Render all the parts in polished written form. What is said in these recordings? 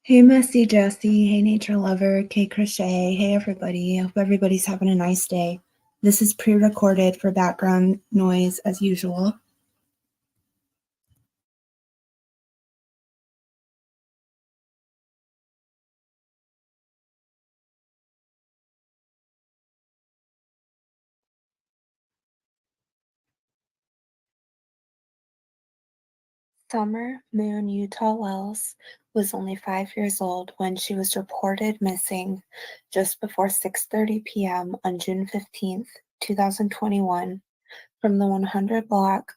Hey, Messy Jessie. Hey, Nature Lover. K Crochet. Hey, everybody. Hope everybody's having a nice day. This is pre recorded for background noise as usual. Summer Moon Utah Wells was only 5 years old when she was reported missing just before 6:30 p.m. on June 15th, 2021, from the 100 block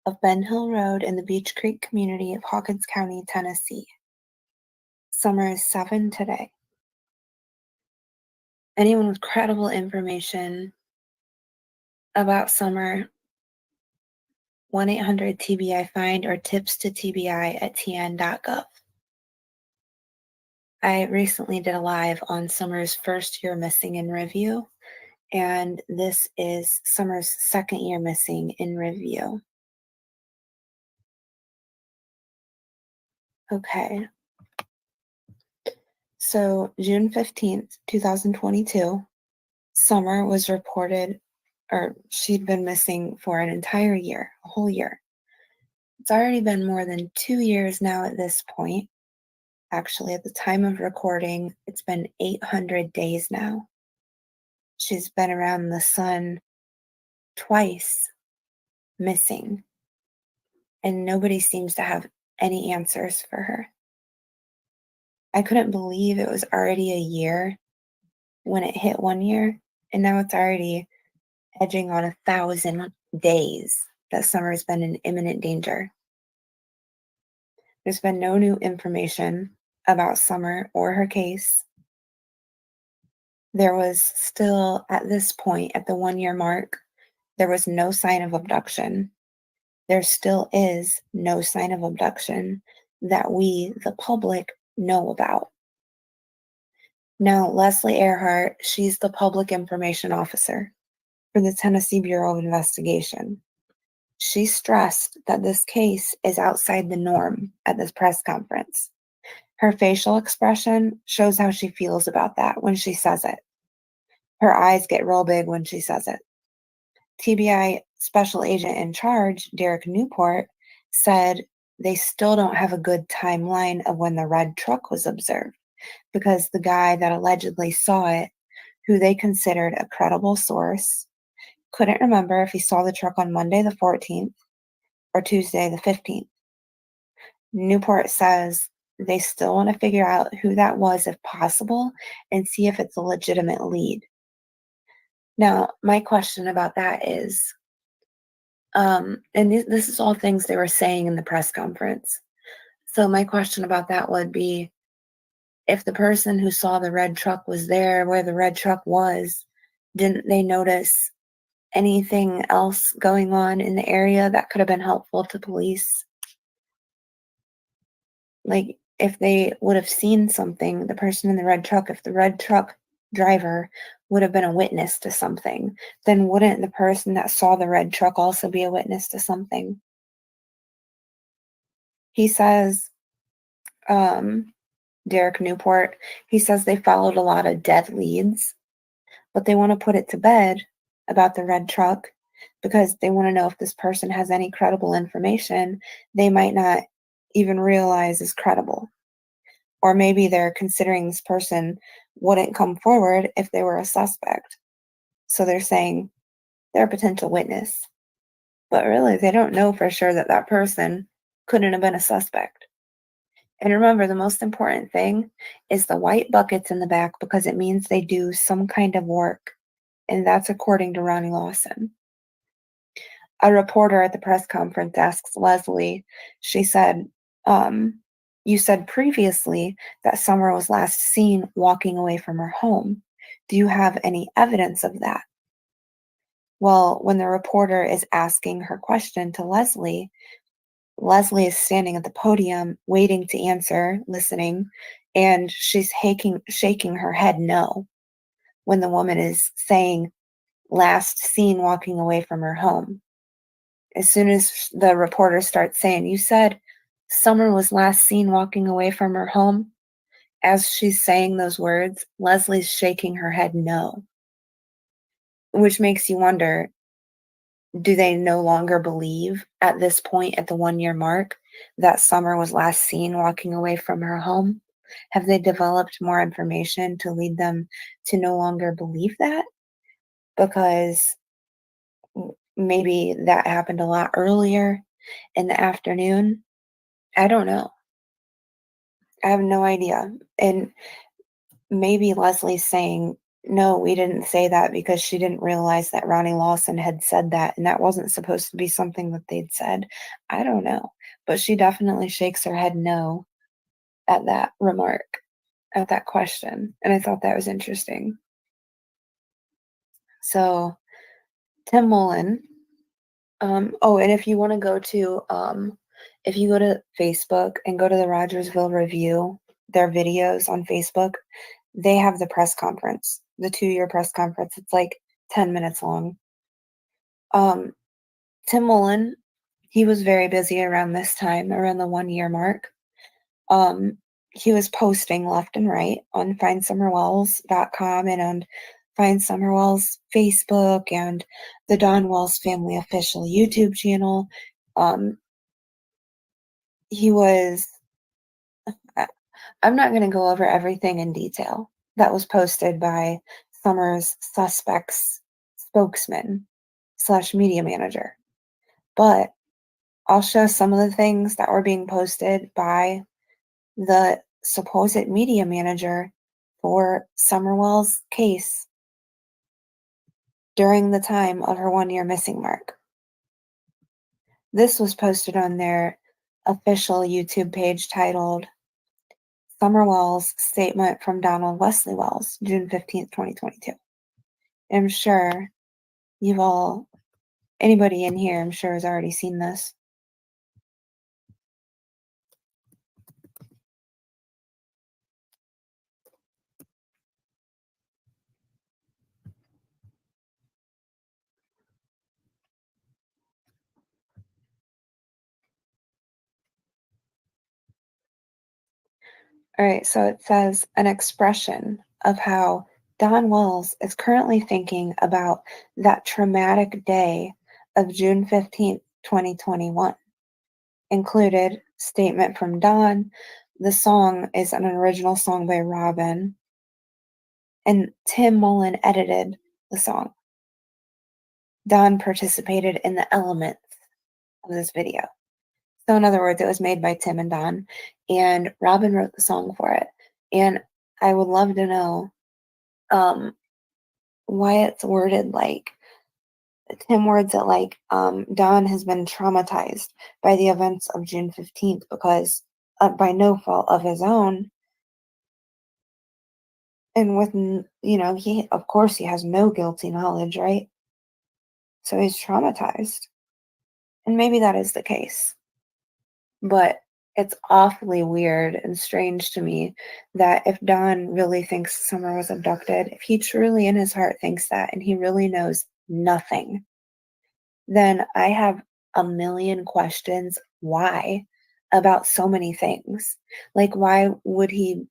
of Ben Hill Road in the Beach Creek community of Hawkins County, Tennessee. Summer is 7 today. Anyone with credible information about Summer, 1-800-TBI-FIND or tips to TBI at tn.gov. I recently did a live on Summer's first year missing in review, and this is Summer's second year missing in review. Okay. So June 15th, 2022, Summer was reported, or she'd been missing for an entire year, a whole year. It's already been more than 2 years now at this point. Actually, at the time of recording, it's been 800 days now. She's been around the sun twice, missing, and nobody seems to have any answers for her. I couldn't believe it was already a year when it hit 1 year, and now it's already edging on 1,000 days that Summer's been in imminent danger. There's been no new information about Summer or her case. There was still, at this point, at the 1 year mark, there was no sign of abduction. There still is no sign of abduction that we, the public, know about. Now, Leslie Earhart, she's the public information officer for the Tennessee Bureau of Investigation. She stressed that this case is outside the norm at this press conference. Her facial expression shows how she feels about that when she says it. Her eyes get real big when she says it. TBI special agent in charge, Derek Newport, said they still don't have a good timeline of when the red truck was observed because the guy that allegedly saw it, who they considered a credible source, couldn't remember if he saw the truck on Monday the 14th or Tuesday the 15th. Newport says they still want to figure out who that was if possible and see if it's a legitimate lead. Now, my question about that is, and this is all things they were saying in the press conference. So my question about that would be, if the person who saw the red truck was there where the red truck was, didn't they notice anything else going on in the area that could have been helpful to police? Like, if they would have seen something, the person in the red truck, if the red truck driver would have been a witness to something, then wouldn't the person that saw the red truck also be a witness to something? He says, Derek Newport, he says they followed a lot of dead leads, but they want to put it to bed about the red truck because they want to know if this person has any credible information they might not even realize is credible. Or maybe they're considering this person wouldn't come forward if they were a suspect. So they're saying they're a potential witness. But really, they don't know for sure that that person couldn't have been a suspect. And remember, the most important thing is the white buckets in the back because it means they do some kind of work. And that's according to Ronnie Lawson. A reporter at the press conference asks Leslie, she said, you said previously that Summer was last seen walking away from her home. Do you have any evidence of that? Well, when the reporter is asking her question to Leslie, Leslie is standing at the podium waiting to answer, listening, and she's shaking her head no when the woman is saying last seen walking away from her home. As soon as the reporter starts saying, you said Summer was last seen walking away from her home, as she's saying those words, Leslie's shaking her head no, which makes you wonder, do they no longer believe at this point at the 1-year mark that Summer was last seen walking away from her home? Have they developed more information to lead them to no longer believe that? Because maybe that happened a lot earlier in the afternoon. I don't know. I have no idea. And maybe Leslie's saying, no, we didn't say that because she didn't realize that Ronnie Lawson had said that and that wasn't supposed to be something that they'd said. I don't know. But she definitely shakes her head no at that remark, at that question. And I thought that was interesting. So, Tim Mullen, oh, and if you want to go to, if you go to Facebook and go to the Rogersville Review, their videos on Facebook, they have the press conference, the 2-year press conference. It's like 10 minutes long. Um, Tim Mullen, he was very busy around this time, around the 1-year mark. Um, he was posting left and right on findsummerwells.com and on Find Summer Wells Facebook and the Don Wells Family official YouTube channel. Um, he was, I- I'm not going to go over everything in detail that was posted by Summer's suspects spokesman slash media manager, but I'll show some of the things that were being posted by the supposed media manager for Summerwell's case during the time of her 1-year missing mark. This was posted on their official YouTube page titled Summerwell's Statement from Donald Wesley Wells, June 15th, 2022. I'm sure you've all, anybody in here, I'm sure has already seen this. All right, so it says an expression of how Don Wells is currently thinking about that traumatic day of June 15th, 2021. Included statement from Don. The song is an original song by Robin, and Tim Mullen edited the song. Don participated in the elements of this video. So, in other words, it was made by Tim and Don, and Robin wrote the song for it. And I would love to know why it's worded like Tim words it like Don has been traumatized by the events of June 15th because by no fault of his own. And with, he, of course, he has no guilty knowledge, right? So he's traumatized. And maybe that is the case. But it's awfully weird and strange to me that if Don really thinks Summer was abducted, if he truly in his heart thinks that and he really knows nothing, then I have a million questions why about so many things. Like, why would he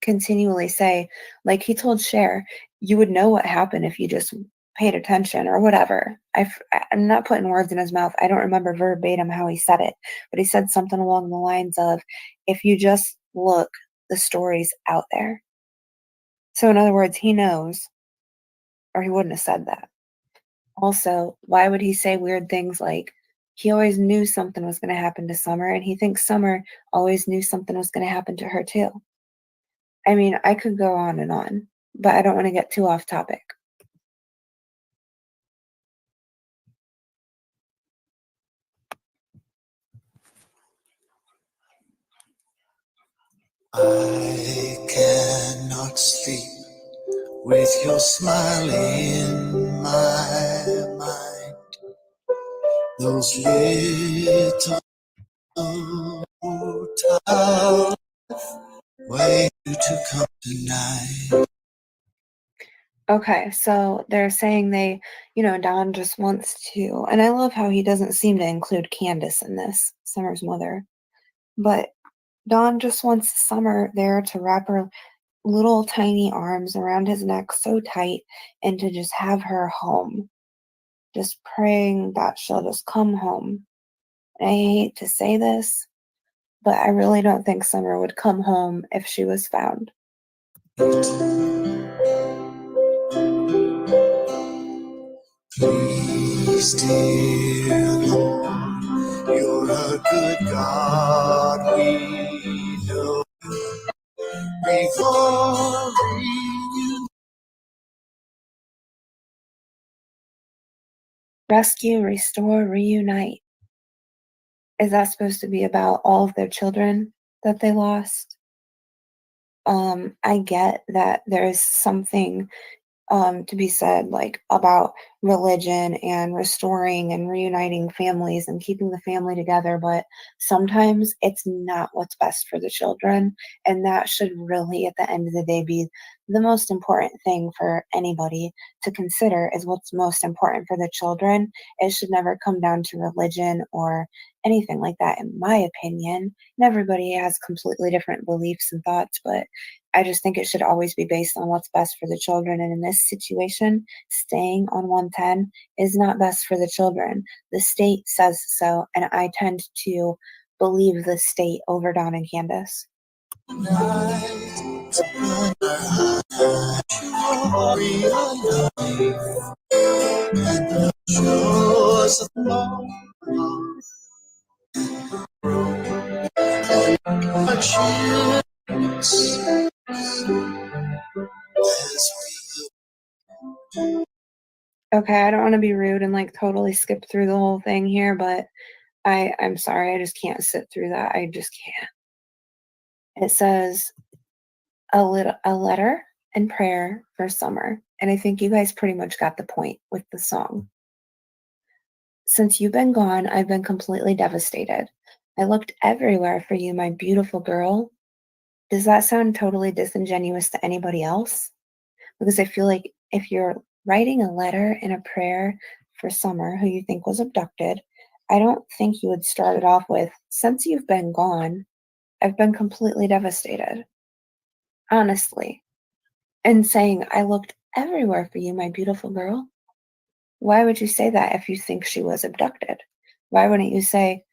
continually say, like he told Cher, you would know what happened if you just paid attention or whatever. I'm not putting words in his mouth. I don't remember verbatim how he said it, but he said something along the lines of, if you just look, the story's out there. So, in other words, he knows, or he wouldn't have said that. Also, why would he say weird things like he always knew something was going to happen to Summer and he thinks Summer always knew something was going to happen to her too? I mean, I could go on, but I don't want to get too off topic. I cannot sleep with your smile in my mind. Those little towels wait to come tonight. Okay, so they're saying Don just wants to, and I love how he doesn't seem to include Candace in this, Summer's mother, but Dawn just wants Summer there to wrap her little tiny arms around his neck so tight and to just have her home. Just praying that she'll just come home. I hate to say this, but I really don't think Summer would come home if she was found. Please, dear Lord, you're a good God. We know before you. Rescue, restore, reunite. Is that supposed to be about all of their children that they lost? I get that there's something to be said, like about religion and restoring and reuniting families and keeping the family together. But sometimes it's not what's best for the children. And that should really, at the end of the day, be the most important thing for anybody to consider is what's most important for the children. It should never come down to religion or anything like that, in my opinion. And everybody has completely different beliefs and thoughts, but I just think it should always be based on what's best for the children. And in this situation, staying on 110 is not best for the children. The state says so, and I tend to believe the state over Don and Candace. Okay, I don't want to be rude and like totally skip through the whole thing here, but I'm sorry, I just can't sit through that. I just can't. It says a letter and prayer for Summer. And I think you guys pretty much got the point with the song. Since you've been gone, I've been completely devastated. I looked everywhere for you, my beautiful girl. Does that sound totally disingenuous to anybody else? Because I feel like if you're writing a letter and a prayer for Summer, who you think was abducted, I don't think you would start it off with, since you've been gone, I've been completely devastated. Honestly. And saying, I looked everywhere for you, my beautiful girl. Why would you say that if you think she was abducted? Why wouldn't you say,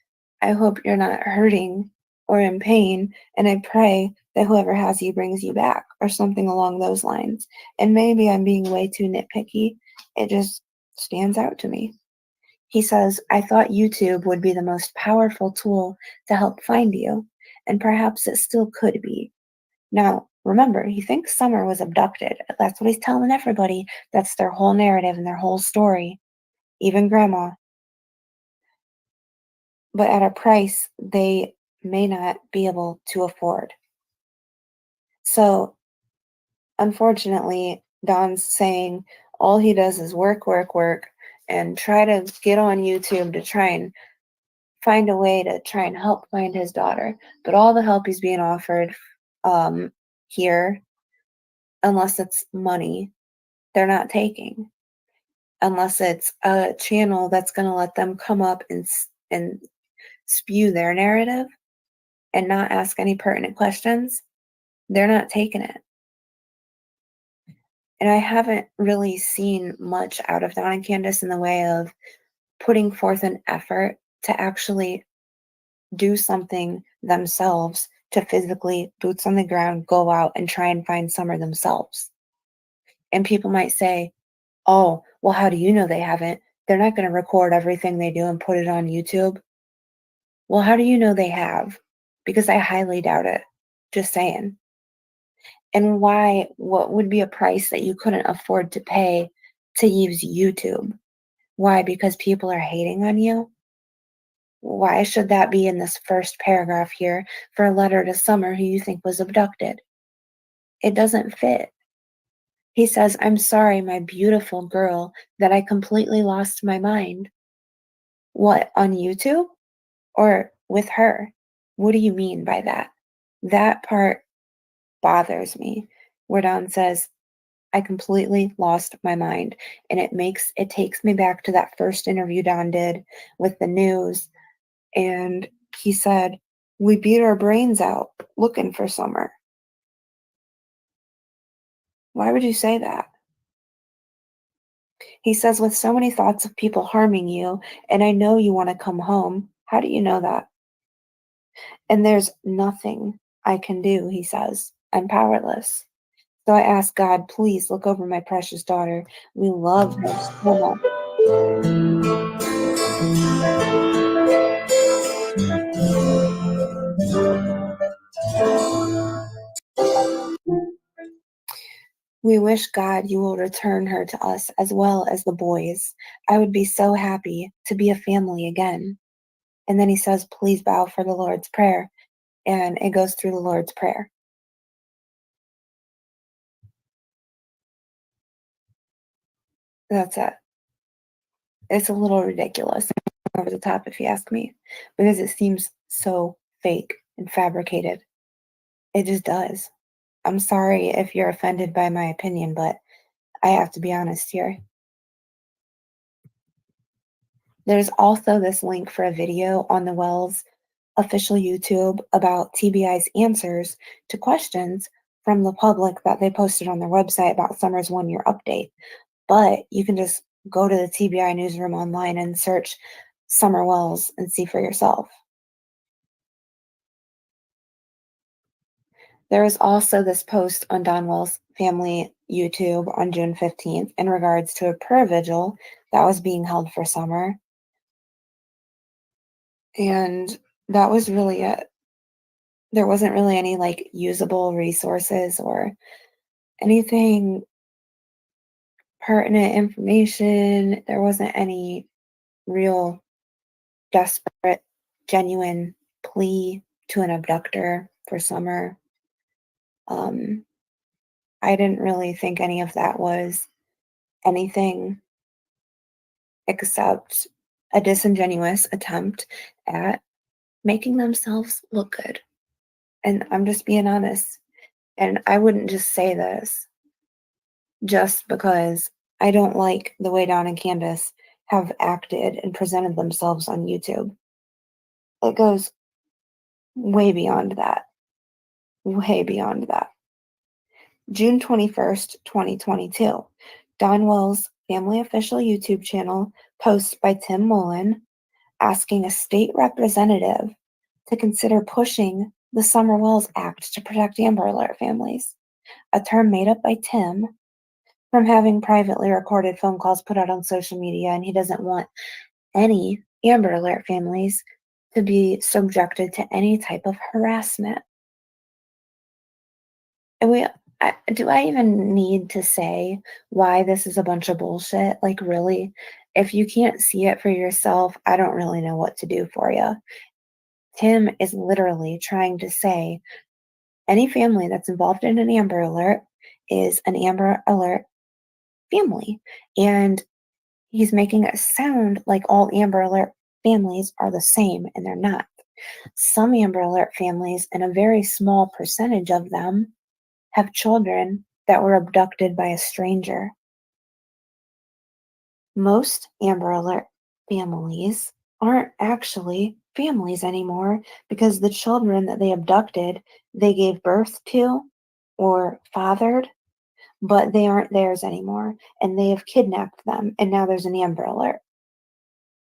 I hope you're not hurting or in pain, and I pray that whoever has you brings you back, or something along those lines? And maybe I'm being way too nitpicky. It just stands out to me. He says, I thought YouTube would be the most powerful tool to help find you, and perhaps it still could be. Now, remember, he thinks Summer was abducted. That's what he's telling everybody. That's their whole narrative and their whole story, even Grandma. But at a price they may not be able to afford. So, unfortunately, Don's saying all he does is work, work, work, and try to get on YouTube to try and find a way to try and help find his daughter. But all the help he's being offered here, unless it's money, they're not taking. Unless it's a channel that's going to let them come up and spew their narrative and not ask any pertinent questions, they're not taking it. And I haven't really seen much out of Don and Candace in the way of putting forth an effort to actually do something themselves to physically, boots on the ground, go out and try and find Summer themselves. And people might say, oh, well, how do you know they haven't? They're not going to record everything they do and put it on YouTube. Well, how do you know they have? Because I highly doubt it. Just saying. And why, what would be a price that you couldn't afford to pay to use YouTube? Why? Because people are hating on you? Why should that be in this first paragraph here for a letter to Summer who you think was abducted? It doesn't fit. He says, I'm sorry, my beautiful girl, that I completely lost my mind. What, on YouTube? Or with her? What do you mean by that? That part bothers me, where Don says, I completely lost my mind. And it takes me back to that first interview Don did with the news. And he said, We beat our brains out looking for Summer. Why would you say that? He says, with so many thoughts of people harming you, and I know you want to come home. How do you know that? And there's nothing I can do, he says. I'm powerless. So I ask God, please look over my precious daughter. We love her so much. We wish God you will return her to us as well as the boys. I would be so happy to be a family again. And then he says, please bow for the Lord's Prayer. And it goes through the Lord's Prayer. That's it. It's a little ridiculous, over the top, if you ask me, because it seems so fake and fabricated. It just does. I'm sorry if you're offended by my opinion, but I have to be honest here. There's also this link for a video on the Wells official YouTube about TBI's answers to questions from the public that they posted on their website about Summer's 1 year update. But you can just go to the TBI newsroom online and search Summer Wells and see for yourself. There was also this post on Don Wells' family YouTube on June 15th in regards to a prayer vigil that was being held for Summer. And that was really it. There wasn't really any like usable resources or anything pertinent information. There wasn't any real desperate, genuine plea to an abductor for Summer. Um, I didn't really think any of that was anything except a disingenuous attempt at making themselves look good. And I'm just being honest. And I wouldn't just say this just because I don't like the way Don and Candace have acted and presented themselves on YouTube. It goes way beyond that. Way beyond that. June 21st, 2022. Don Wells' family official YouTube channel post by Tim Mullen asking a state representative to consider pushing the Summer Wells Act to protect Amber Alert families, a term made up by Tim from having privately recorded phone calls put out on social media, and he doesn't want any Amber Alert families to be subjected to any type of harassment. And do I even need to say why this is a bunch of bullshit? Like, really? If you can't see it for yourself, I don't really know what to do for you. Tim is literally trying to say any family that's involved in an Amber Alert is an Amber Alert family. And he's making it sound like all Amber Alert families are the same, and they're not. Some Amber Alert families, and a very small percentage of them, have children that were abducted by a stranger. Most Amber Alert families aren't actually families anymore because the children that they abducted, they gave birth to or fathered, but they aren't theirs anymore, and they have kidnapped them, and now there's an Amber Alert.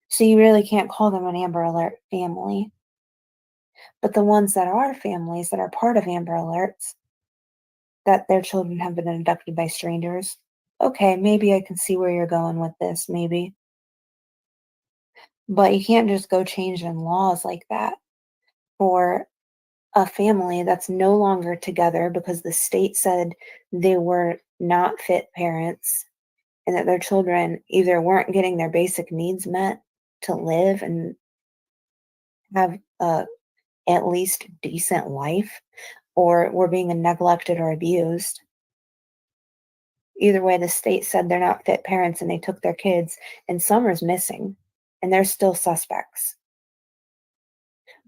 So you really can't call them an Amber Alert family. But the ones that are families that are part of Amber Alerts, that their children have been abducted by strangers, okay, maybe I can see where you're going with this, maybe. But you can't just go changing laws like that for a family that's no longer together because the state said they were not fit parents and that their children either weren't getting their basic needs met to live and have a at least decent life or were being neglected or abused. Either way, the state said they're not fit parents and they took their kids, and Summer's missing, and they're still suspects.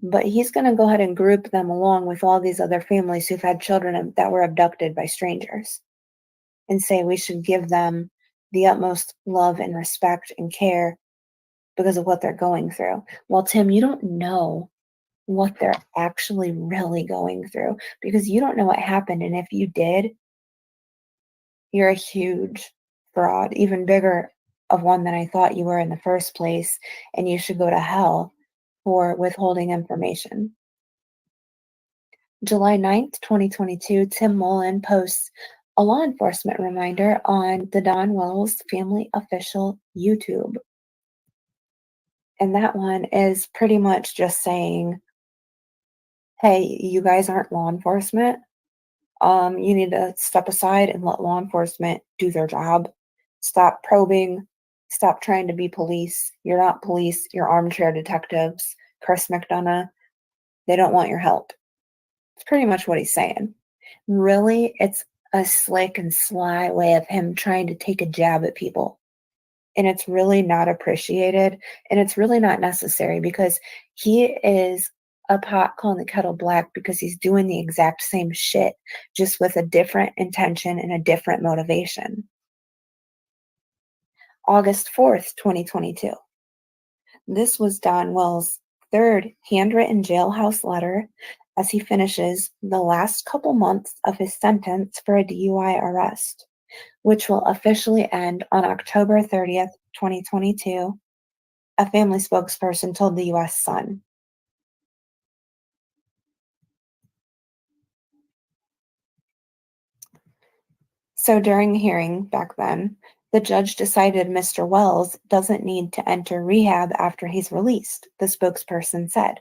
But he's going to go ahead and group them along with all these other families who've had children that were abducted by strangers and say we should give them the utmost love and respect and care because of what they're going through. Well, Tim, you don't know what they're actually really going through because you don't know what happened. And if you did, you're a huge fraud, even bigger of one than I thought you were in the first place. And you should go to hell for withholding information. July 9th, 2022, Tim Mullen posts a law enforcement reminder on the Don Wells family official YouTube. And that one is pretty much just saying, hey, you guys aren't law enforcement. You need to step aside and let law enforcement do their job. Stop probing. Stop trying to be police. You're not police. You're armchair detectives. Chris McDonough, they don't want your help. It's pretty much what he's saying. Really, it's a slick and sly way of him trying to take a jab at people. And it's really not appreciated. And it's really not necessary because he is a pot calling the kettle black because he's doing the exact same shit, just with a different intention and a different motivation. August 4th, 2022. This was Don Wells' third handwritten jailhouse letter as he finishes the last couple months of his sentence for a DUI arrest, which will officially end on October 30th, 2022, a family spokesperson told the U.S. Sun. So during the hearing back then, the judge decided Mr. Wells doesn't need to enter rehab after he's released, the spokesperson said.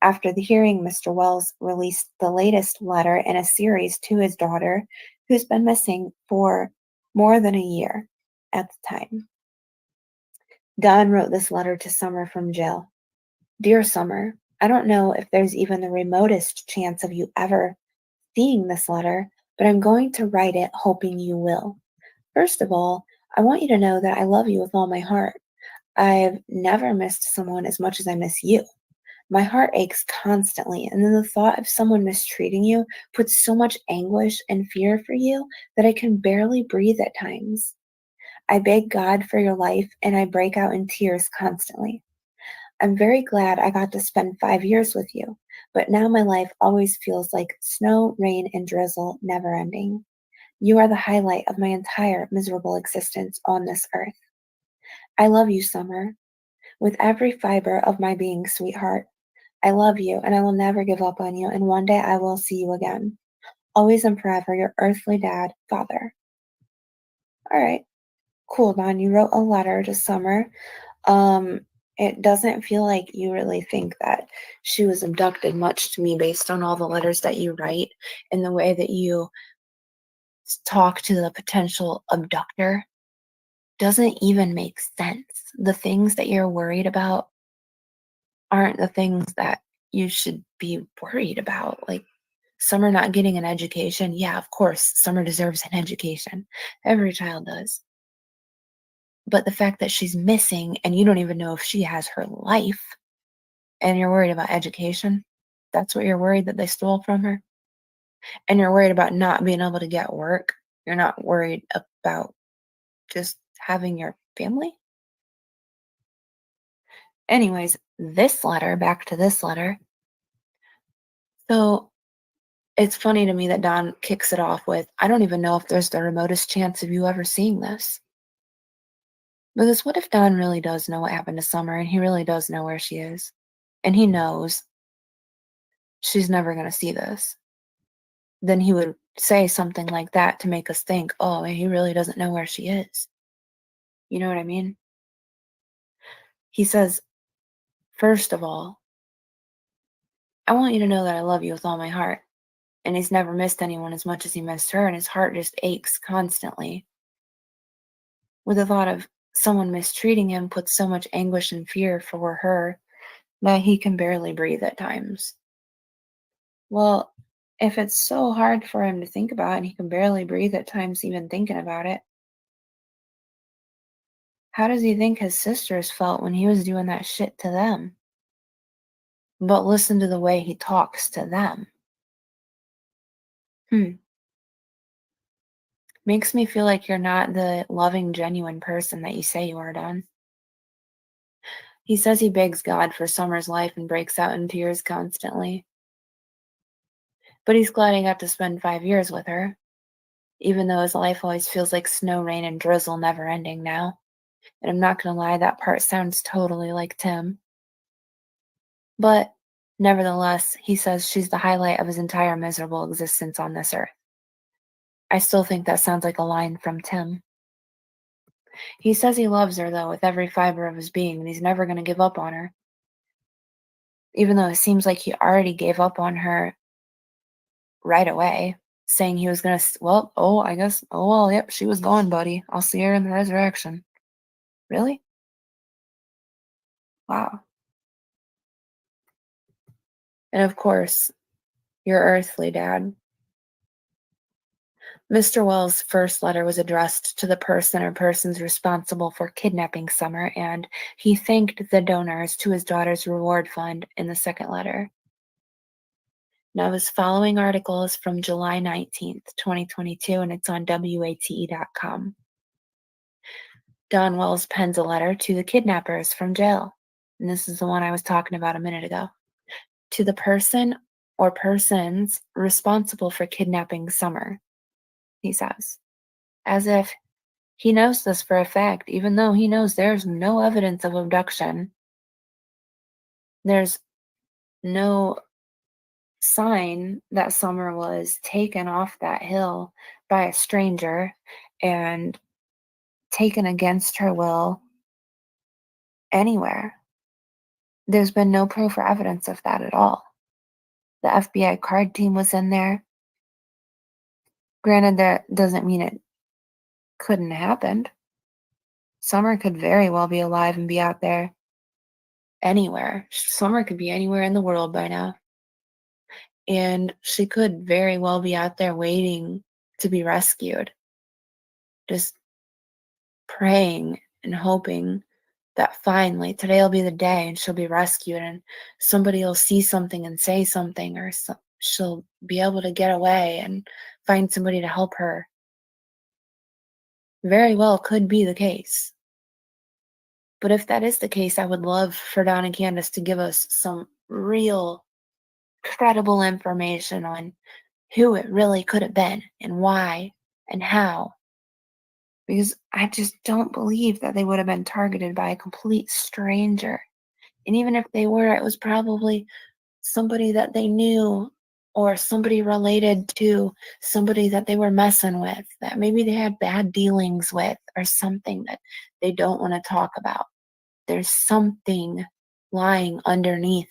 After the hearing, Mr. Wells released the latest letter in a series to his daughter, who's been missing for more than a year at the time. Don wrote this letter to Summer from jail. Dear Summer, I don't know if there's even the remotest chance of you ever seeing this letter, but I'm going to write it hoping you will. First of all, I want you to know that I love you with all my heart. I've never missed someone as much as I miss you. My heart aches constantly, and then the thought of someone mistreating you puts so much anguish and fear for you that I can barely breathe at times. I beg God for your life, and I break out in tears constantly. I'm very glad I got to spend 5 years with you, but now my life always feels like snow, rain, and drizzle, never ending. You are the highlight of my entire miserable existence on this earth. I love you, Summer, with every fiber of my being, sweetheart. I love you, and I will never give up on you, and one day I will see you again. Always and forever, your earthly dad, Father. All right, cool, Don. You wrote a letter to Summer. Um, it doesn't feel like you really think that she was abducted much to me based on all the letters that you write and the way that you talk to the potential abductor doesn't even make sense. The things that you're worried about aren't the things that you should be worried about. Like Summer not getting an education. Yeah, of course, Summer deserves an education. Every child does. But the fact that she's missing and you don't even know if she has her life and you're worried about education, that's what you're worried that they stole from her. And you're worried about not being able to get work. You're not worried about just having your family. Anyways, this letter, back to this letter. So it's funny to me that Don kicks it off with, I don't even know if there's the remotest chance of you ever seeing this. Because what if Don really does know what happened to Summer and he really does know where she is? And he knows she's never going to see this. Then he would say something like that to make us think, oh, he really doesn't know where she is. You know what I mean? He says, first of all, I want you to know that I love you with all my heart. And he's never missed anyone as much as he missed her, and his heart just aches constantly. With the thought of someone mistreating him puts so much anguish and fear for her that he can barely breathe at times. Well, if it's so hard for him to think about and he can barely breathe at times even thinking about it, how does he think his sisters felt when he was doing that shit to them? But listen to the way he talks to them. Hmm. Makes me feel like you're not the loving, genuine person that you say you are, Don. He says he begs God for Summer's life and breaks out in tears constantly. But he's glad he got to spend 5 years with her, even though his life always feels like snow, rain, and drizzle never ending now. And I'm not gonna lie, that part sounds totally like Tim. But nevertheless, he says she's the highlight of his entire miserable existence on this earth. I still think that sounds like a line from Tim. He says he loves her, though, with every fiber of his being, and he's never gonna give up on her, even though it seems like he already gave up on her right away, saying he was gonna, well, oh, I guess, oh, well, yep, she was gone, buddy. I'll see her in the resurrection. Really? Wow. And of course, your earthly dad. Mr. Wells' first letter was addressed to the person or persons responsible for kidnapping Summer, and he thanked the donors to his daughter's reward fund in the second letter. Now, his following article is from July 19th, 2022, and it's on WATE.com. Don Wells pens a letter to the kidnappers from jail. And this is the one I was talking about a minute ago. To the person or persons responsible for kidnapping Summer, he says, as if he knows this for a fact, even though he knows there's no evidence of abduction. There's no sign that Summer was taken off that hill by a stranger and taken against her will anywhere. There's been no proof or evidence of that at all. The FBI card team was in there. Granted, that doesn't mean it couldn't have happened. Summer could very well be alive and be out there anywhere. Summer could be anywhere in the world by now. And she could very well be out there waiting to be rescued, just praying and hoping that finally today'll be the day and she'll be rescued and somebody will see something and say something, or she'll be able to get away and find somebody to help her. Very well could be the case. But if that is the case, I would love for Don and Candace to give us some real credible information on who it really could have been and why and how. Because I just don't believe that they would have been targeted by a complete stranger. And even if they were, it was probably somebody that they knew or somebody related to somebody that they were messing with, that maybe they had bad dealings with, or something that they don't want to talk about. There's something lying underneath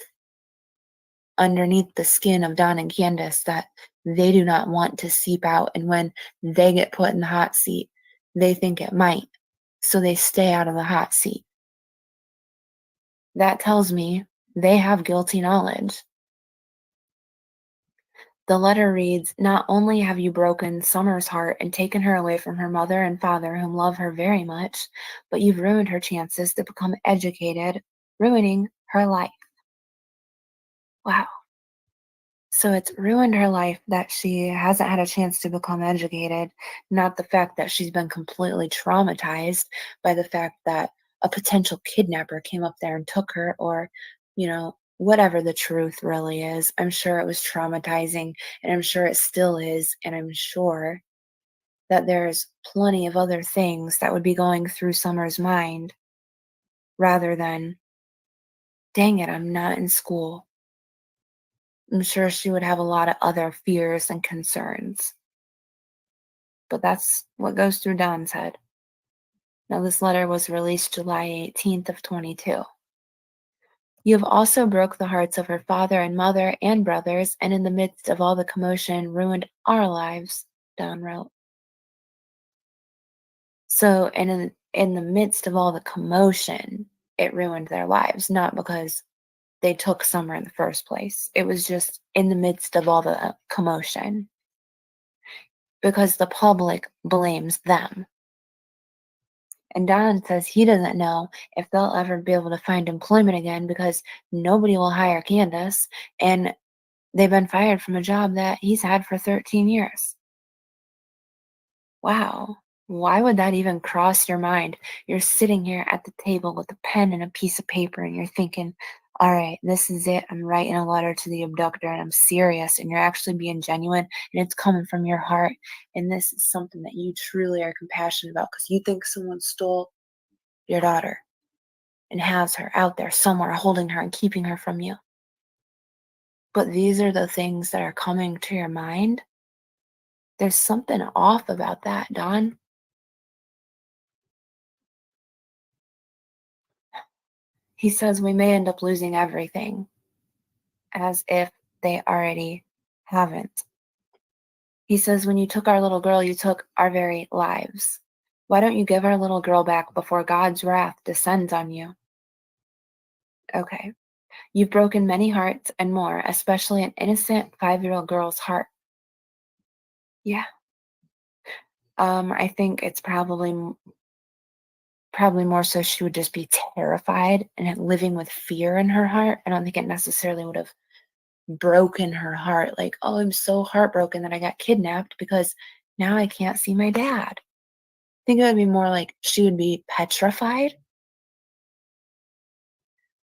the skin of Don and Candace that they do not want to seep out. And when they get put in the hot seat, they think it might. So they stay out of the hot seat. That tells me they have guilty knowledge. The letter reads, not only have you broken Summer's heart and taken her away from her mother and father, whom love her very much, but you've ruined her chances to become educated, ruining her life. Wow. So it's ruined her life that she hasn't had a chance to become educated, not the fact that she's been completely traumatized by the fact that a potential kidnapper came up there and took her, or, whatever the truth really is. I'm sure it was traumatizing, and I'm sure it still is, and I'm sure that there's plenty of other things that would be going through Summer's mind rather than, dang it, I'm not in school. I'm sure she would have a lot of other fears and concerns. But that's what goes through Don's head. Now, this letter was released July 18th of 22. You have also broke the hearts of her father and mother and brothers, and in the midst of all the commotion, ruined our lives, Don wrote. So, and in the midst of all the commotion, it ruined their lives, not because they took Summer in the first place. It was just in the midst of all the commotion, because the public blames them. And Don says he doesn't know if they'll ever be able to find employment again because nobody will hire Candace, and they've been fired from a job that he's had for 13 years. Wow. Why would that even cross your mind? You're sitting here at the table with a pen and a piece of paper, and you're thinking, all right, this is it. I'm writing a letter to the abductor, and I'm serious, and you're actually being genuine, and it's coming from your heart. And this is something that you truly are compassionate about because you think someone stole your daughter and has her out there somewhere holding her and keeping her from you. But these are the things that are coming to your mind. There's something off about that, Don. He says we may end up losing everything, as if they already haven't. He says, when you took our little girl, you took our very lives. Why don't you give our little girl back before God's wrath descends on you? Okay. You've broken many hearts and more, especially an innocent 5-year-old girl's heart. Yeah. I think it's probably more so she would just be terrified and living with fear in her heart. I don't think it necessarily would have broken her heart, like, oh, I'm so heartbroken that I got kidnapped because now I can't see my dad. I think it would be more like she would be petrified.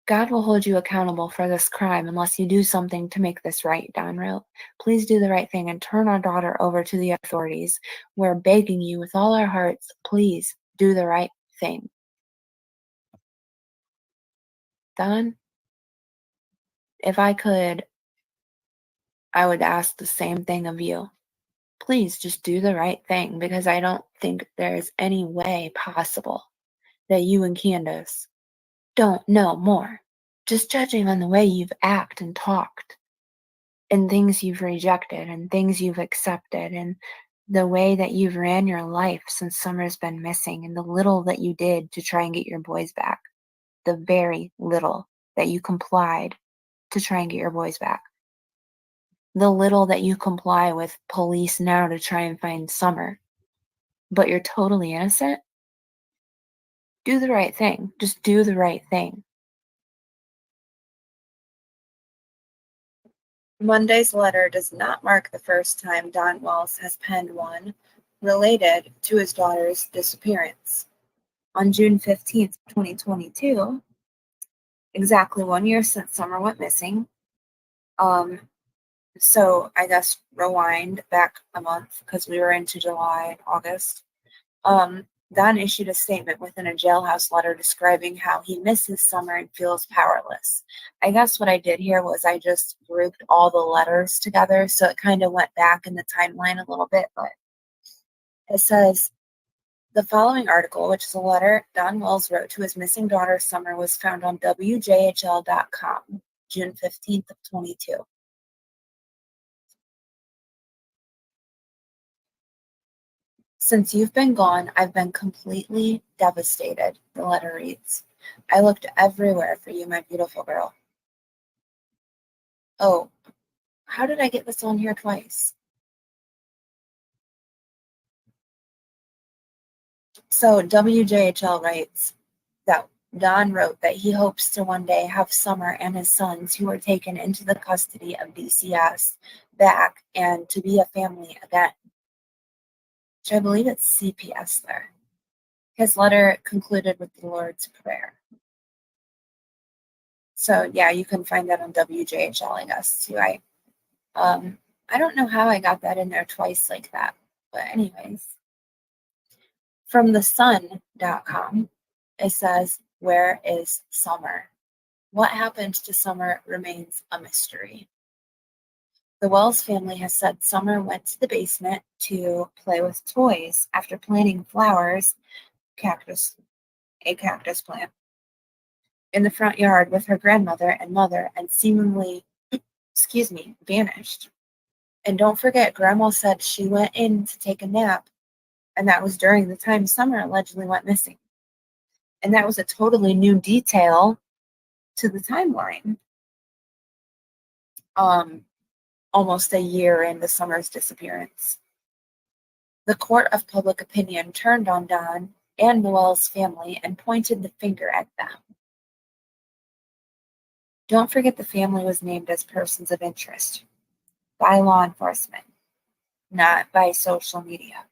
God will hold you accountable for this crime unless you do something to make this right, Don wrote. Please do the right thing and turn our daughter over to the authorities. We're begging you with all our hearts, please do the right thing. Don, if I could, I would ask the same thing of you. Please just do the right thing because I don't think there's any way possible that you and Candace don't know more. Just judging on the way you've acted and talked and things you've rejected and things you've accepted and the way that you've ran your life since Summer's been missing and the little that you did to try and get your boys back. The very little that you complied to try and get your boys back. The little that you comply with police now to try and find Summer. But you're totally innocent. Do the right thing. Just do the right thing. Monday's letter does not mark the first time Don Wells has penned one related to his daughter's disappearance. On June 15th, 2022, exactly 1 year since Summer went missing. So I guess rewind back a month because we were into July, August. Don issued a statement within a jailhouse letter describing how he misses Summer and feels powerless. I guess what I did here was I just grouped all the letters together, so it kind of went back in the timeline a little bit, but it says, the following article, which is a letter Don Wells wrote to his missing daughter Summer, was found on WJHL.com, June 15th of 22. Since you've been gone, I've been completely devastated, the letter reads. I looked everywhere for you, my beautiful girl. Oh, how did I get this on here twice? So WJHL writes that Don wrote that he hopes to one day have Summer and his sons, who were taken into the custody of DCS, back and to be a family again. Which I believe it's CPS there. His letter concluded with the Lord's Prayer. So yeah, you can find that on WJHL, I guess, too. I don't know how I got that in there twice like that. But anyways. From thesun.com, it says, where is Summer? What happened to Summer remains a mystery. The Wells family has said Summer went to the basement to play with toys after planting flowers, a cactus plant, in the front yard with her grandmother and mother and seemingly, vanished. And don't forget, Grandma said she went in to take a nap, and that was during the time Summer allegedly went missing. And that was a totally new detail to the timeline. Almost a year into Summer's disappearance. The court of public opinion turned on Don and the Wells family and pointed the finger at them. Don't forget the family was named as persons of interest by law enforcement, not by social media.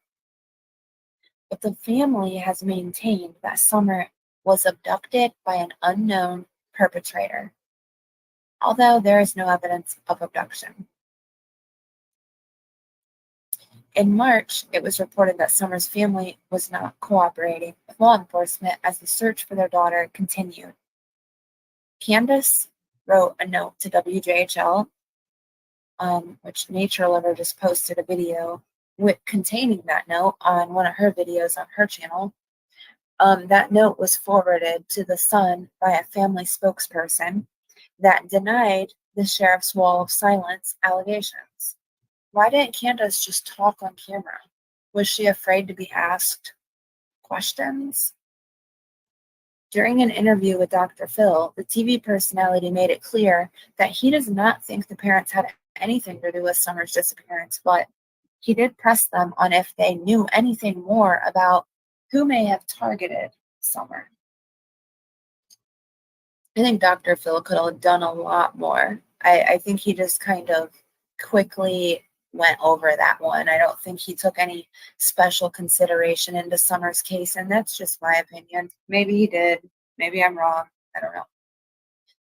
But the family has maintained that Summer was abducted by an unknown perpetrator, although there is no evidence of abduction. In March, it was reported that Summer's family was not cooperating with law enforcement as the search for their daughter continued. Candace wrote a note to WJHL, which Nature Lover just posted a video containing that note on one of her videos on her channel. That note was forwarded to the Sun by a family spokesperson that denied the sheriff's wall of silence allegations. Why didn't Candace just talk on camera? Was she afraid to be asked questions? During an interview with Dr. Phil, the TV personality made it clear that he does not think the parents had anything to do with Summer's disappearance, but he did press them on if they knew anything more about who may have targeted Summer. I think Dr. Phil could have done a lot more. I think he just kind of quickly went over that one. I don't think he took any special consideration into Summer's case, and that's just my opinion. Maybe he did. Maybe I'm wrong. I don't know.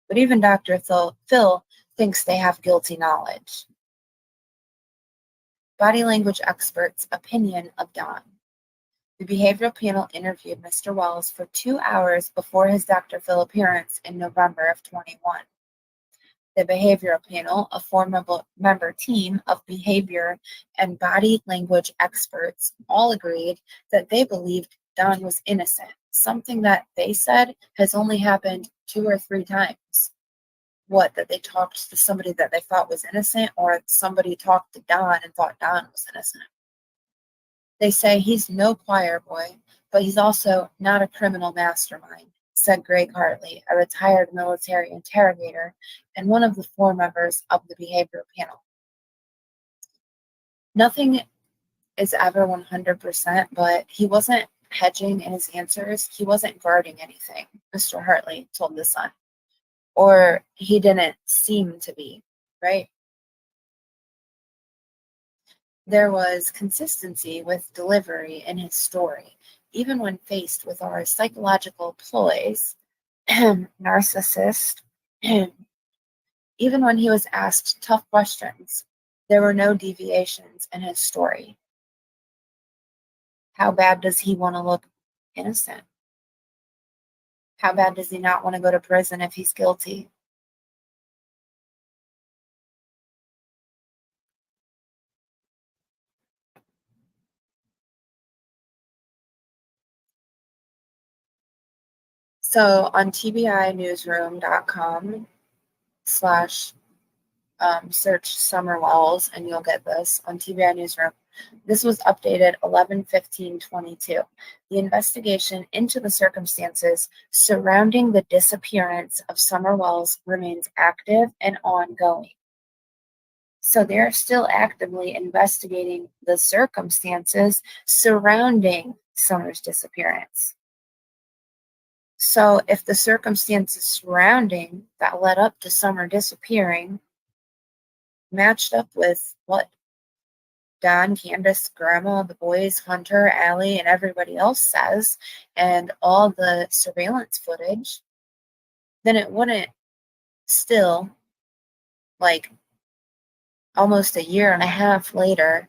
But even Dr. Phil thinks they have guilty knowledge. Body language expert's opinion of Don. The behavioral panel interviewed Mr. Wells for 2 hours before his Dr. Phil appearance in November of 21. The behavioral panel, a four-member team of behavior and body language experts, all agreed that they believed Don was innocent, something that they said has only happened 2 or 3 times. What, that they talked to somebody that they thought was innocent, or somebody talked to Don and thought Don was innocent? They say he's no choir boy, but he's also not a criminal mastermind, said Greg Hartley, a retired military interrogator and one of the 4 members of the behavioral panel. Nothing is ever 100%, but he wasn't hedging in his answers. He wasn't guarding anything, Mr. Hartley told The Sun. Or he didn't seem to be, right? There was consistency with delivery in his story, even when faced with our psychological ploys, narcissist, even when he was asked tough questions, there were no deviations in his story. How bad does he want to look innocent? How bad does he not want to go to prison if he's guilty? So on tbinewsroom.com slash search Summer Wells, and you'll get this on TBI Newsroom. This was updated 11/15/22. The investigation into the circumstances surrounding the disappearance of Summer Wells remains active and ongoing. So they're still actively investigating the circumstances surrounding Summer's disappearance. So if the circumstances surrounding that led up to Summer disappearing matched up with what Don, Candace, Grandma, the boys, Hunter, Allie, and everybody else says, and all the surveillance footage, then it wouldn't still, like almost a year and a half later,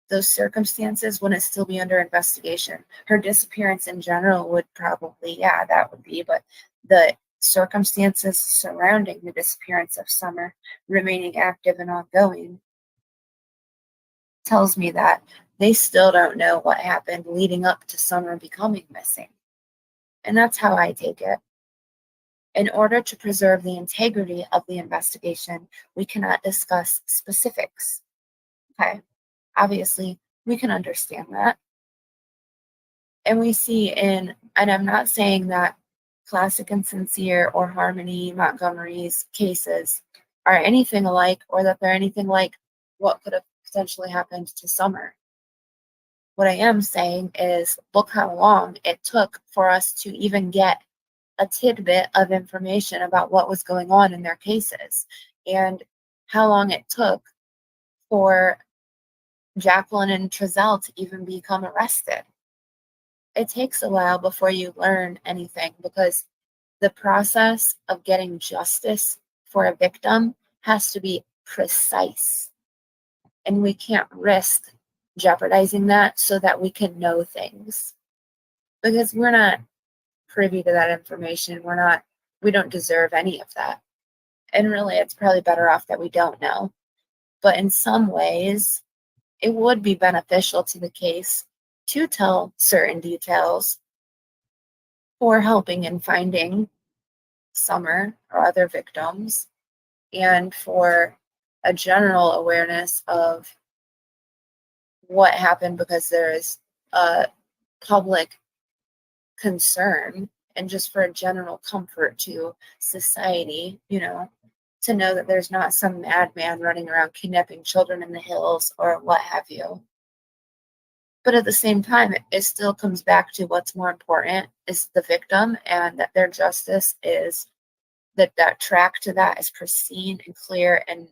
those circumstances wouldn't still be under investigation. Her disappearance in general would probably, yeah, that would be, but the circumstances surrounding the disappearance of Summer remaining active and ongoing tells me that they still don't know what happened leading up to Summer becoming missing. And that's how I take it. In order to preserve the integrity of the investigation, we cannot discuss specifics. Okay, obviously, we can understand that. And we see and I'm not saying that Classic and Sincere or Harmony Montgomery's cases are anything alike, or that they're anything like what could have potentially happened to Summer. What I am saying is, look how long it took for us to even get a tidbit of information about what was going on in their cases, and how long it took for Jacqueline and Trezell to even become arrested. it takes a while before you learn anything because the process of getting justice for a victim has to be precise. And we can't risk jeopardizing that so that we can know things because we're not privy to that information. We don't deserve any of that. And really, it's probably better off that we don't know. But in some ways, it would be beneficial to the case to tell certain details for helping in finding Summer or other victims and for a general awareness of what happened because there is a public concern and just for a general comfort to society, to know that there's not some madman running around kidnapping children in the hills or what have you. But at the same time, it still comes back to what's more important is the victim and that their justice is that track to that is pristine and clear and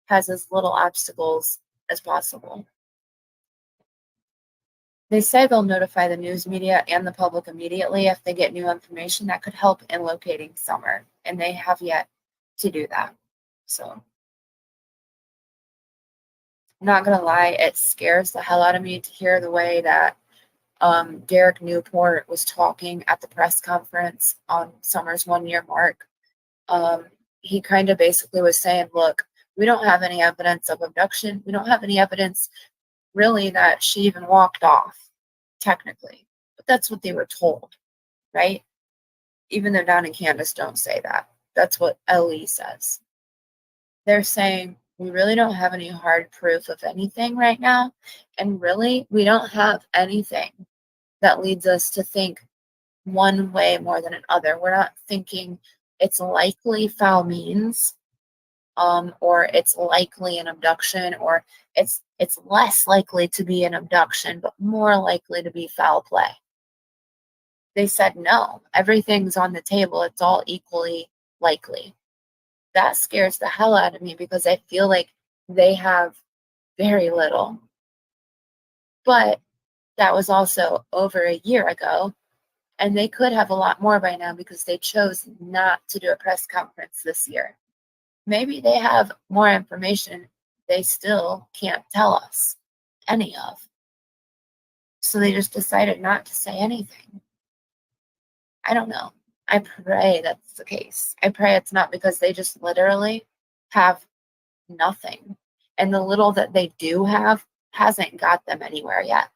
has as little obstacles as possible. They say they'll notify the news media and the public immediately if they get new information that could help in locating Summer, and they have yet to do that. So, I'm not gonna lie, it scares the hell out of me to hear the way that Derek Newport was talking at the press conference on Summer's 1 year mark. He kind of basically was saying, look, we don't have any evidence of abduction. We don't have any evidence really that she even walked off, technically. But that's what they were told, right? Even though Don and Candace don't say that. That's what Ellie says. They're saying, we really don't have any hard proof of anything right now. And really, we don't have anything that leads us to think one way more than another. We're not thinking it's likely foul means, or it's likely an abduction, or it's less likely to be an abduction, but more likely to be foul play. They said no, everything's on the table. It's all equally likely. That scares the hell out of me because I feel like they have very little. But that was also over a year ago, and they could have a lot more by now because they chose not to do a press conference this year. Maybe they have more information they still can't tell us any of. So they just decided not to say anything. I don't know. I pray that's the case. I pray it's not because they just literally have nothing. And the little that they do have hasn't got them anywhere yet.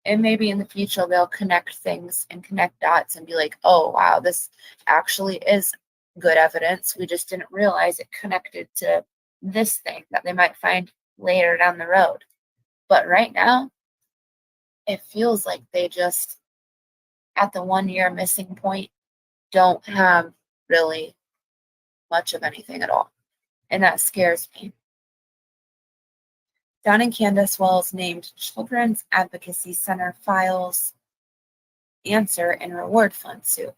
And maybe in the future they'll connect things and connect dots and be like, oh, wow, this actually is good evidence. We just didn't realize it connected to this thing that they might find later down the road. But right now, it feels like they just, at the 1 year missing point, don't have really much of anything at all. And that scares me. Don and Candace Wells named Children's Advocacy Center files answer and reward fund suit.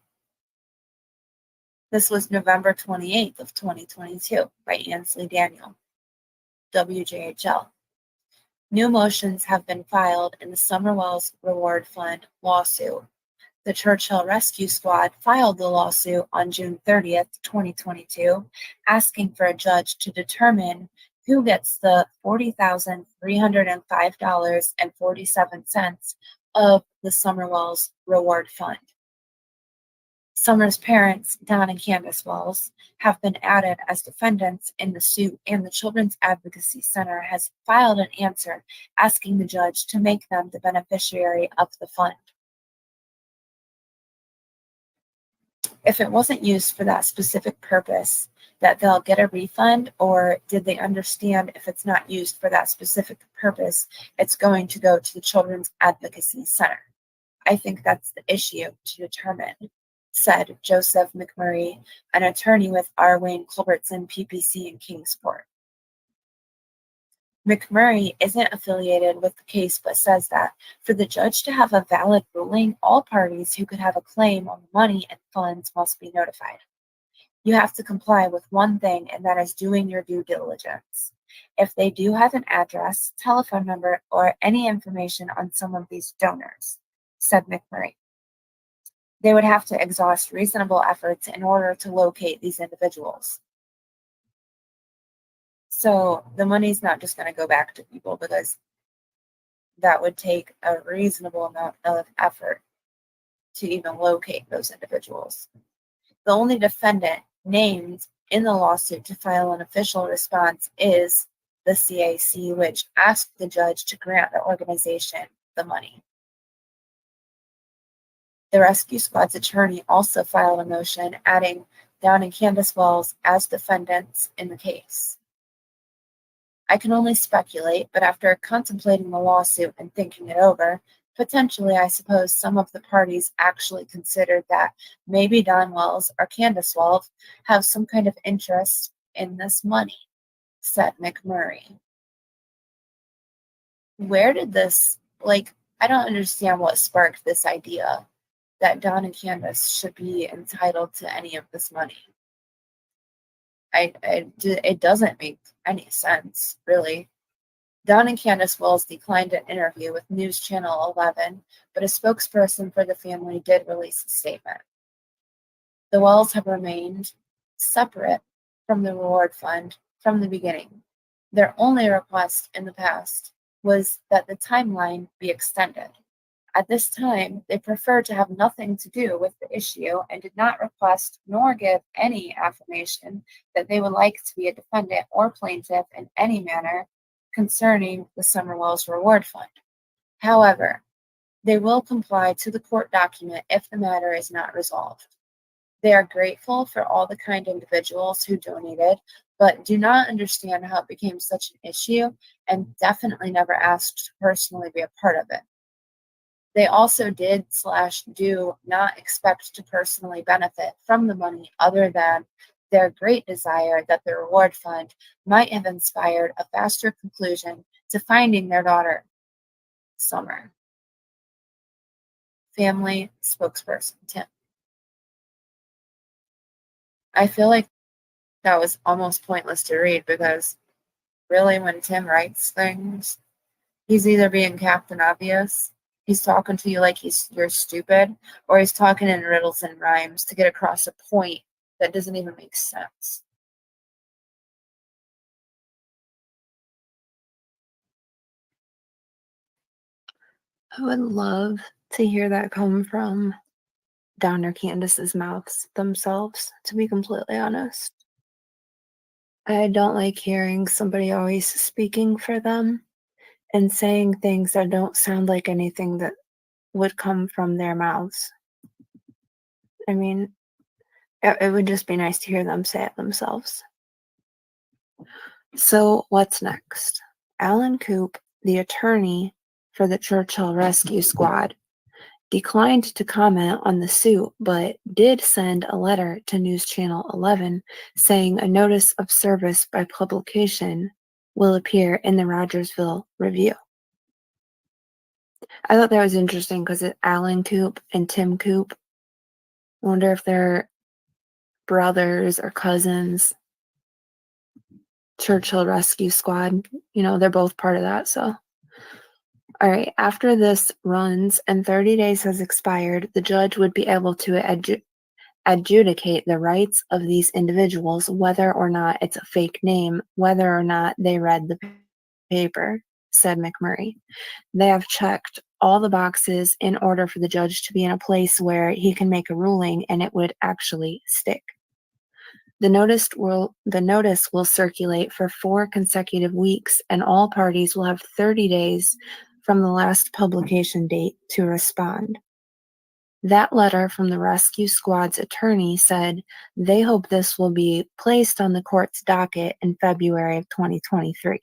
This was November 28th of 2022 by Ansley Daniel, WJHL. New motions have been filed in the Summer Wells Reward Fund lawsuit. The Churchill Rescue Squad filed the lawsuit on June 30th, 2022, asking for a judge to determine who gets the $40,305.47 of the Summer Wells Reward Fund. Summer's parents, Don and Candace Wells, have been added as defendants in the suit, and the Children's Advocacy Center has filed an answer asking the judge to make them the beneficiary of the fund. If it wasn't used for that specific purpose, that they'll get a refund, or did they understand if it's not used for that specific purpose, it's going to go to the Children's Advocacy Center? I think that's the issue to determine, said Joseph McMurray, an attorney with R. Wayne Culbertson PPC in Kingsport. McMurray isn't affiliated with the case but says that for the judge to have a valid ruling, all parties who could have a claim on the money and funds must be notified. You have to comply with one thing, and that is doing your due diligence. If they do have an address, telephone number, or any information on some of these donors, said McMurray. They would have to exhaust reasonable efforts in order to locate these individuals. So the money's not just going to go back to people because that would take a reasonable amount of effort to even locate those individuals. The only defendant named in the lawsuit to file an official response is the CAC, which asked the judge to grant the organization the money. The rescue squad's attorney also filed a motion adding Dawn and Candace Wells as defendants in the case. I can only speculate, but after contemplating the lawsuit and thinking it over, potentially I suppose some of the parties actually considered that maybe Dawn Wells or Candace Wells have some kind of interest in this money, said McMurray. Where did this, I don't understand what sparked this idea that Dawn and Candace should be entitled to any of this money. It doesn't make any sense, really. Dawn and Candace Wells declined an interview with News Channel 11, but a spokesperson for the family did release a statement. The Wells have remained separate from the reward fund from the beginning. Their only request in the past was that the timeline be extended. At this time, they preferred to have nothing to do with the issue and did not request nor give any affirmation that they would like to be a defendant or plaintiff in any manner concerning the Summer Wells Reward Fund. However, they will comply to the court document if the matter is not resolved. They are grateful for all the kind individuals who donated, but do not understand how it became such an issue and definitely never asked to personally be a part of it. They also do not expect to personally benefit from the money other than their great desire that the reward fund might have inspired a faster conclusion to finding their daughter, Summer. Family spokesperson Tim. I feel like that was almost pointless to read because really when Tim writes things, he's either being Captain Obvious, he's talking to you like you're stupid, or he's talking in riddles and rhymes to get across a point that doesn't even make sense. I would love to hear that come from Dawn or Candace's mouths themselves, to be completely honest. I don't like hearing somebody always speaking for them and saying things that don't sound like anything that would come from their mouths. I mean, it would just be nice to hear them say it themselves. So, what's next? Alan Coop, the attorney for the Churchill Rescue Squad, declined to comment on the suit, but did send a letter to News Channel 11 saying a notice of service by publication will appear in the Rogersville Review. I thought that was interesting because it's Alan Coop and Tim Coop. I wonder if they're brothers or cousins. Churchill Rescue Squad, they're both part of that, so. All right, after this runs and 30 days has expired, the judge would be able to adjudicate the rights of these individuals, whether or not it's a fake name, whether or not they read the paper, said McMurray. They have checked all the boxes in order for the judge to be in a place where he can make a ruling and it would actually stick. The notice will circulate for 4 consecutive weeks, and all parties will have 30 days from the last publication date to respond. That letter from the rescue squad's attorney said they hope this will be placed on the court's docket in February of 2023.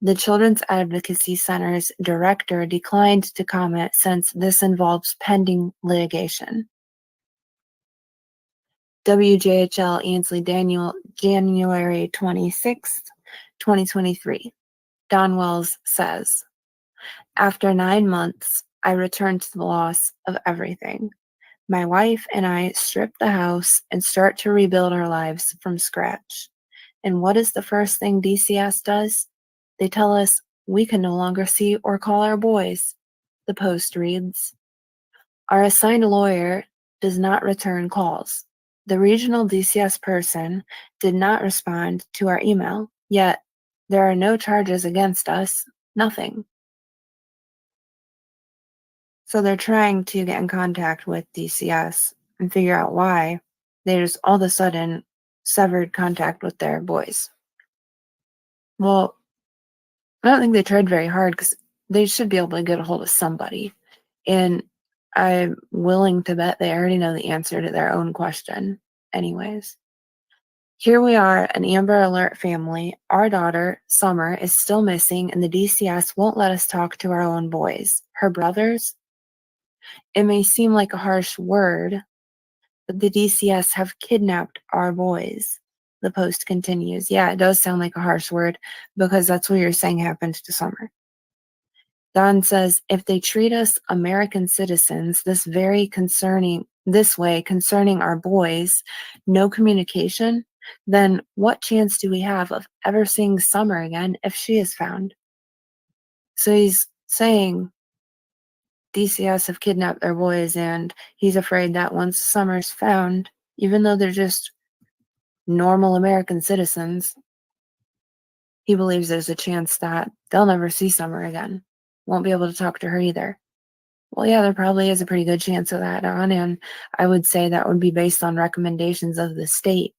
The Children's Advocacy Center's director declined to comment since this involves pending litigation. WJHL Ainsley Daniel, January 26th, 2023. Dawn Wells says, after 9 months, I returned to the loss of everything. My wife and I strip the house and start to rebuild our lives from scratch. And what is the first thing DCS does? They tell us we can no longer see or call our boys. The post reads, our assigned lawyer does not return calls. The regional DCS person did not respond to our email, yet there are no charges against us, nothing. So they're trying to get in contact with DCS and figure out why they just all of a sudden severed contact with their boys. Well, I don't think they tried very hard because they should be able to get a hold of somebody. And I'm willing to bet they already know the answer to their own question, anyways. Here we are, an Amber Alert family. Our daughter, Summer, is still missing, and the DCS won't let us talk to our own boys. Her brothers? It may seem like a harsh word, but the DCS have kidnapped our boys. The post continues. Yeah, it does sound like a harsh word because that's what you're saying happened to Summer. Don says, if they treat us American citizens this way concerning our boys, no communication, then what chance do we have of ever seeing Summer again if she is found? So he's saying DCS have kidnapped their boys, and he's afraid that once Summer's found, even though they're just normal American citizens, he believes there's a chance that they'll never see Summer again. Won't be able to talk to her either. Well, yeah, there probably is a pretty good chance of that, and I would say that would be based on recommendations of the state.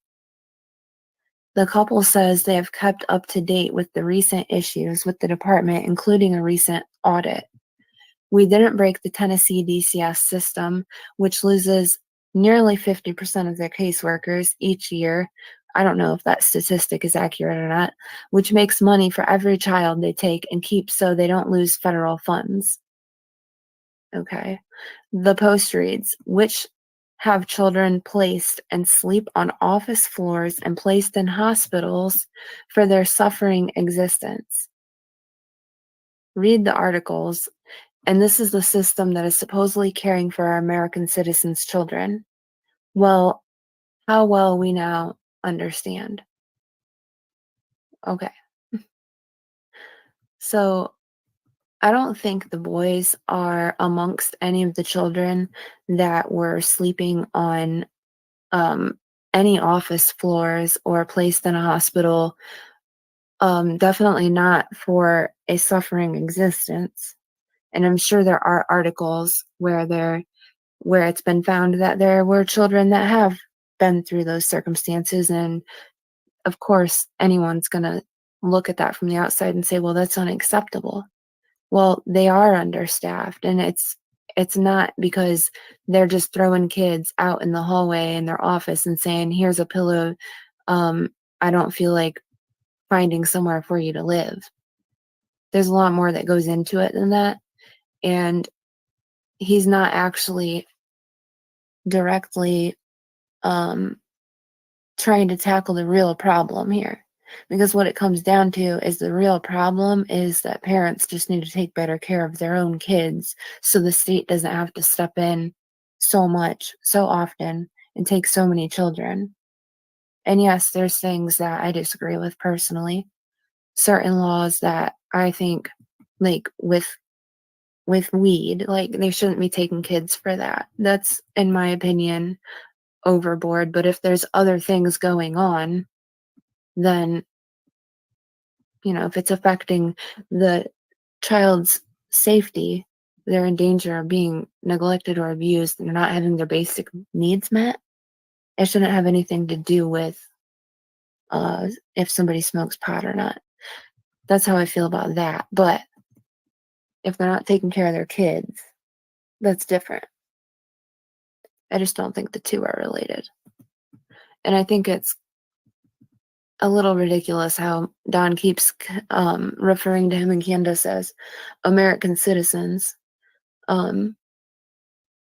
The couple says they have kept up to date with the recent issues with the department, including a recent audit. We didn't break the Tennessee DCS system, which loses nearly 50% of their caseworkers each year. I don't know if that statistic is accurate or not, which makes money for every child they take and keep so they don't lose federal funds. Okay. The post reads, which have children placed and sleep on office floors and placed in hospitals for their suffering existence. Read the articles, and this is the system that is supposedly caring for our American citizens' children. Well, how well we now understand. Okay. So I don't think the boys are amongst any of the children that were sleeping on um, any office floors or placed in a hospital. Definitely not for a suffering existence. And I'm sure there are articles where it's been found that there were children that have been through those circumstances. And of course, anyone's gonna look at that from the outside and say, well, that's unacceptable. Well, they are understaffed, and it's not because they're just throwing kids out in the hallway in their office and saying, "Here's a pillow. Um, I don't feel like finding somewhere for you to live." There's a lot more that goes into it than that, and he's not actually directly um, trying to tackle the real problem here. Because what it comes down to is the real problem is that parents just need to take better care of their own kids so the state doesn't have to step in so much, so often, and take so many children. And yes, there's things that I disagree with personally. Certain laws that I think, like with weed, like they shouldn't be taking kids for that. That's, in my opinion, overboard. But if there's other things going on, then if it's affecting the child's safety, they're in danger of being neglected or abused and they're not having their basic needs met. It shouldn't have anything to do with if somebody smokes pot or not. That's how I feel about that. But if they're not taking care of their kids, that's different. I just don't think the two are related. And I think it's a little ridiculous how Don keeps referring to him and Candace as American citizens. Um,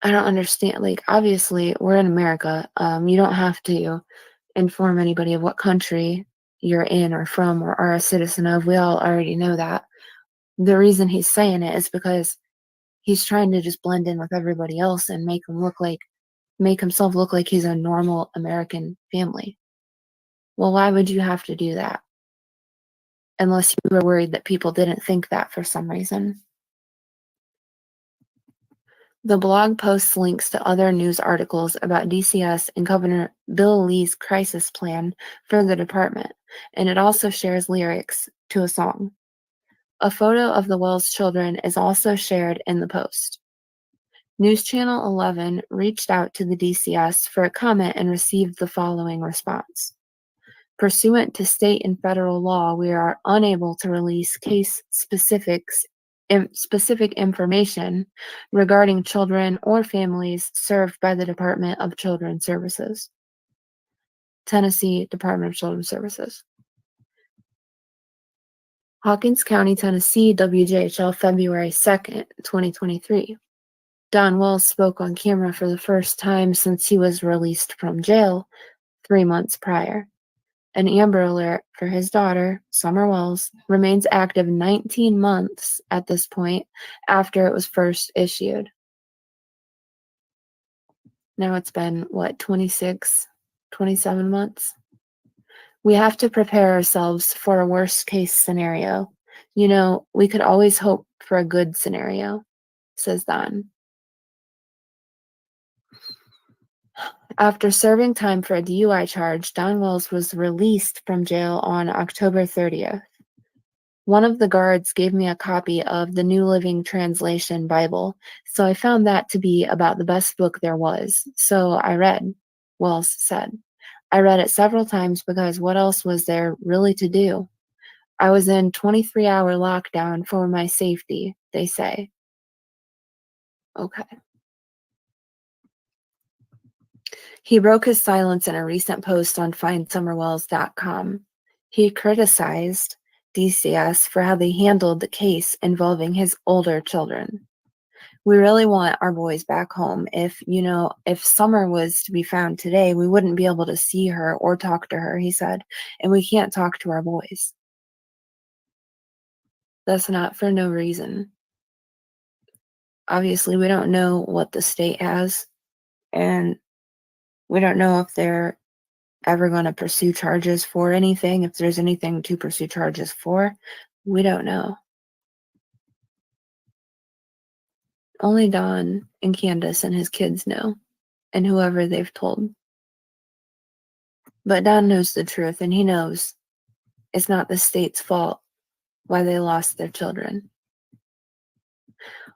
I don't understand. Like, obviously, we're in America. You don't have to inform anybody of what country you're in or from or are a citizen of. We all already know that. The reason he's saying it is because he's trying to just blend in with everybody else and make himself look like he's a normal American family. Well, why would you have to do that? Unless you were worried that people didn't think that for some reason. The blog posts links to other news articles about DCS and Governor Bill Lee's crisis plan for the department, and it also shares lyrics to a song. A photo of the Wells children is also shared in the post. News Channel 11 reached out to the DCS for a comment and received the following response. Pursuant to state and federal law, we are unable to release specific information regarding children or families served by the Department of Children's Services. Tennessee Department of Children's Services. Hawkins County, Tennessee, WJHL, February 2nd, 2023. Don Wells spoke on camera for the first time since he was released from jail 3 months prior. An Amber Alert for his daughter, Summer Wells, remains active 19 months at this point after it was first issued. Now it's been, 26, 27 months? We have to prepare ourselves for a worst case scenario. We could always hope for a good scenario, says Don. After serving time for a DUI charge, Don Wells was released from jail on October 30th. One of the guards gave me a copy of the New Living Translation Bible, so I found that to be about the best book there was. So I read, Wells said. I read it several times because what else was there really to do? I was in 23-hour lockdown for my safety, they say. Okay. He broke his silence in a recent post on findsummerwells.com. He criticized DCS for how they handled the case involving his older children. We really want our boys back home. If Summer was to be found today, we wouldn't be able to see her or talk to her, he said, and we can't talk to our boys. That's not for no reason. Obviously, we don't know what the state has, and we don't know if they're ever going to pursue charges for anything, if there's anything to pursue charges for. We don't know. Only Don and Candace and his kids know, and whoever they've told. But Don knows the truth, and he knows it's not the state's fault why they lost their children.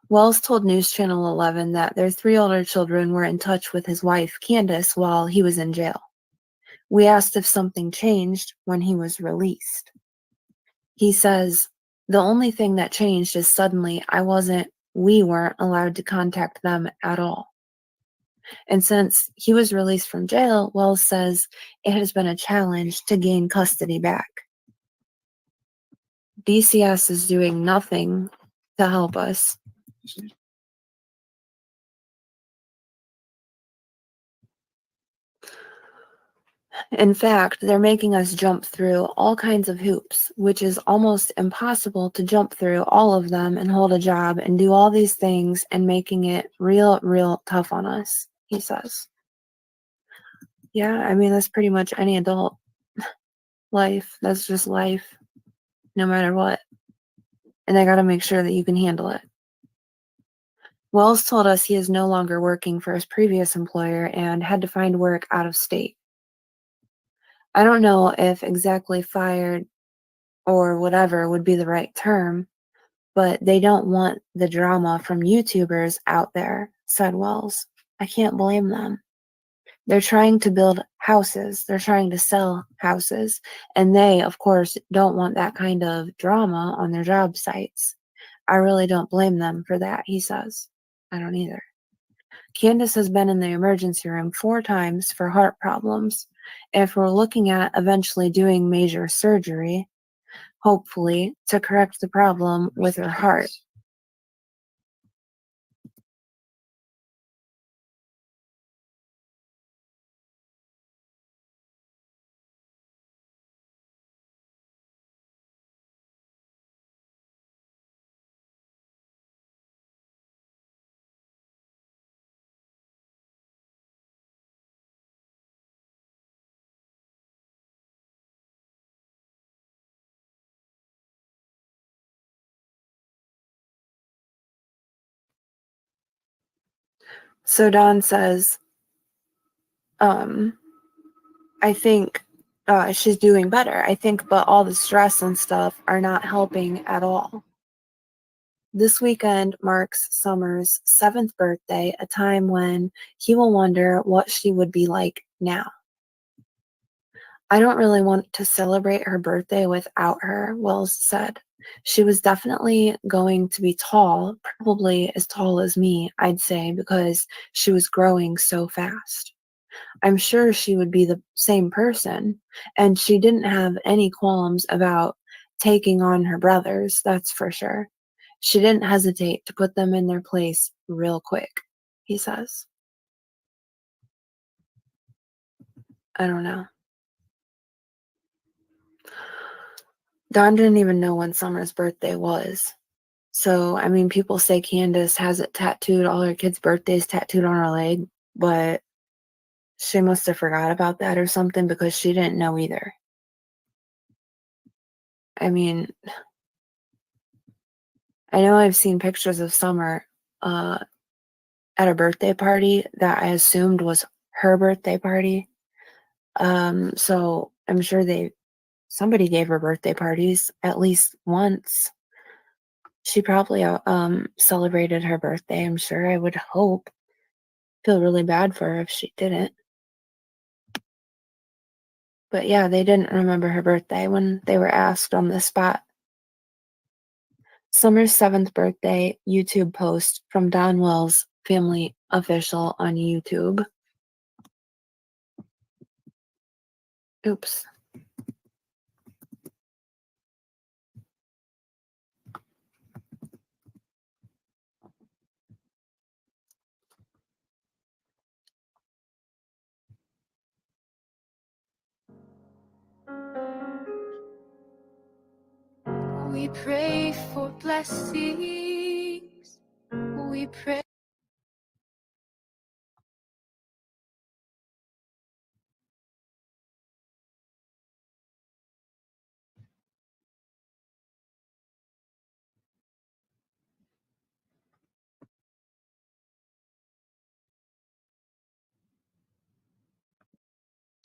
Wells told News Channel 11 that their 3 older children were in touch with his wife, Candace, while he was in jail. We asked if something changed when he was released. He says, the only thing that changed is suddenly we weren't allowed to contact them at all. And since he was released from jail, Wells says it has been a challenge to gain custody back. DCS is doing nothing to help us. In fact, they're making us jump through all kinds of hoops, which is almost impossible to jump through all of them and hold a job and do all these things, and making it real tough on us, he says. Yeah, I mean, that's pretty much any adult life. That's just life, no matter what. And they got to make sure that you can handle it. Wells told us he is no longer working for his previous employer and had to find work out of state. I don't know if exactly fired or whatever would be the right term, but they don't want the drama from YouTubers out there, said Wells. I can't blame them. They're trying to build houses. They're trying to sell houses. And they, of course, don't want that kind of drama on their job sites. I really don't blame them for that, he says. I don't either. Candace has been in the emergency room 4 times for heart problems. If we're looking at eventually doing major surgery, hopefully, to correct the problem with her heart. So Dawn says, I think she's doing better. I think, but all the stress and stuff are not helping at all. This weekend marks Summer's 7th birthday, a time when he will wonder what she would be like now. I don't really want to celebrate her birthday without her, Wells said. She was definitely going to be tall, probably as tall as me, I'd say, because she was growing so fast. I'm sure she would be the same person, and she didn't have any qualms about taking on her brothers, that's for sure. She didn't hesitate to put them in their place real quick, he says. I don't know. Don didn't even know when Summer's birthday was. So, I mean, people say Candace has it tattooed, all her kids' birthdays tattooed on her leg, but she must have forgot about that or something because she didn't know either. I mean, I know I've seen pictures of Summer uh, at a birthday party that I assumed was her birthday party. So I'm sure somebody gave her birthday parties at least once. She probably celebrated her birthday, I'm sure. I would hope. Feel really bad for her if she didn't. But yeah, they didn't remember her birthday when they were asked on the spot. Summer's 7th birthday YouTube post from Don Wells family official on YouTube. Oops. We pray for blessings. We pray.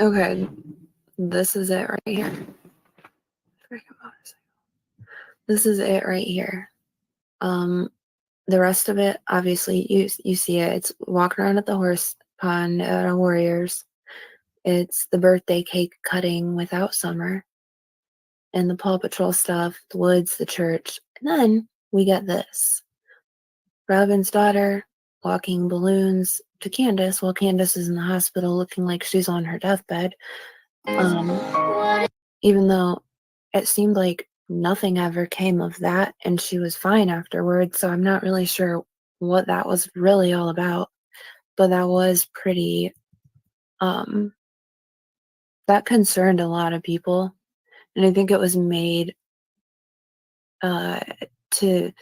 Okay, this is it right here. This is it right here. The rest of it, obviously, you see it. It's walking around at the horse pond at a Warriors. It's the birthday cake cutting without Summer, and the Paw Patrol stuff, the woods, the church. And then we get this. Robin's daughter walking balloons to Candace while Candace is in the hospital looking like she's on her deathbed. Even though it seemed like nothing ever came of that and she was fine afterwards, so I'm not really sure what that was really all about. But that was pretty that concerned a lot of people. And I think it was made uh to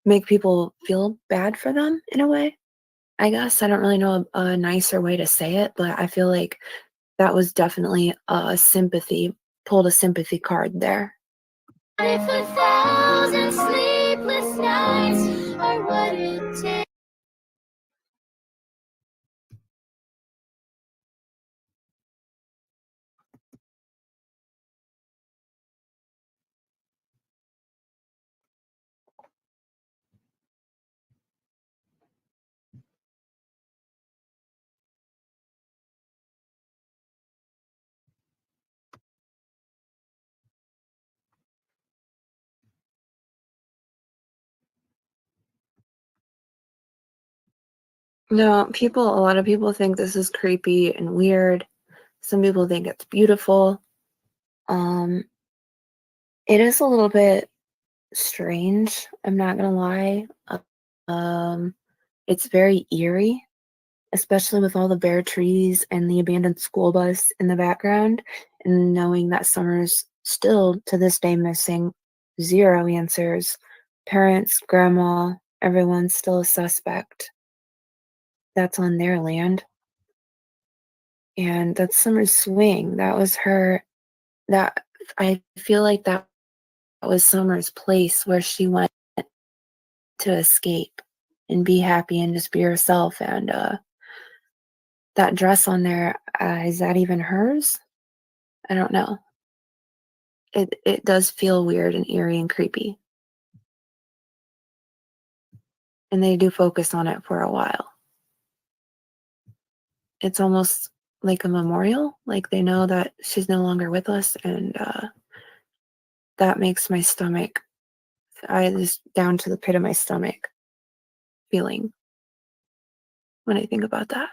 make people feel bad for them in a way. I guess I don't really know a nicer way to say it, but I feel like that was definitely pulled a sympathy card there. If 1,000 sleepless nights are what it takes. No, a lot of people think this is creepy and weird. Some people think it's beautiful. Um, it is a little bit strange, I'm not gonna lie. Um, it's very eerie, especially with all the bare trees and the abandoned school bus in the background, and knowing that Summer's still to this day missing, zero answers. Parents, grandma, everyone's still a suspect. That's on their land. And that's Summer's swing. That was her that I feel like that was Summer's place where she went to escape and be happy and just be herself. And that dress on there, is that even hers? I don't know. It does feel weird and eerie and creepy. And they do focus on it for a while. It's almost like a memorial, like they know that she's no longer with us, and that makes my stomach, I just down to the pit of my stomach feeling when I think about that.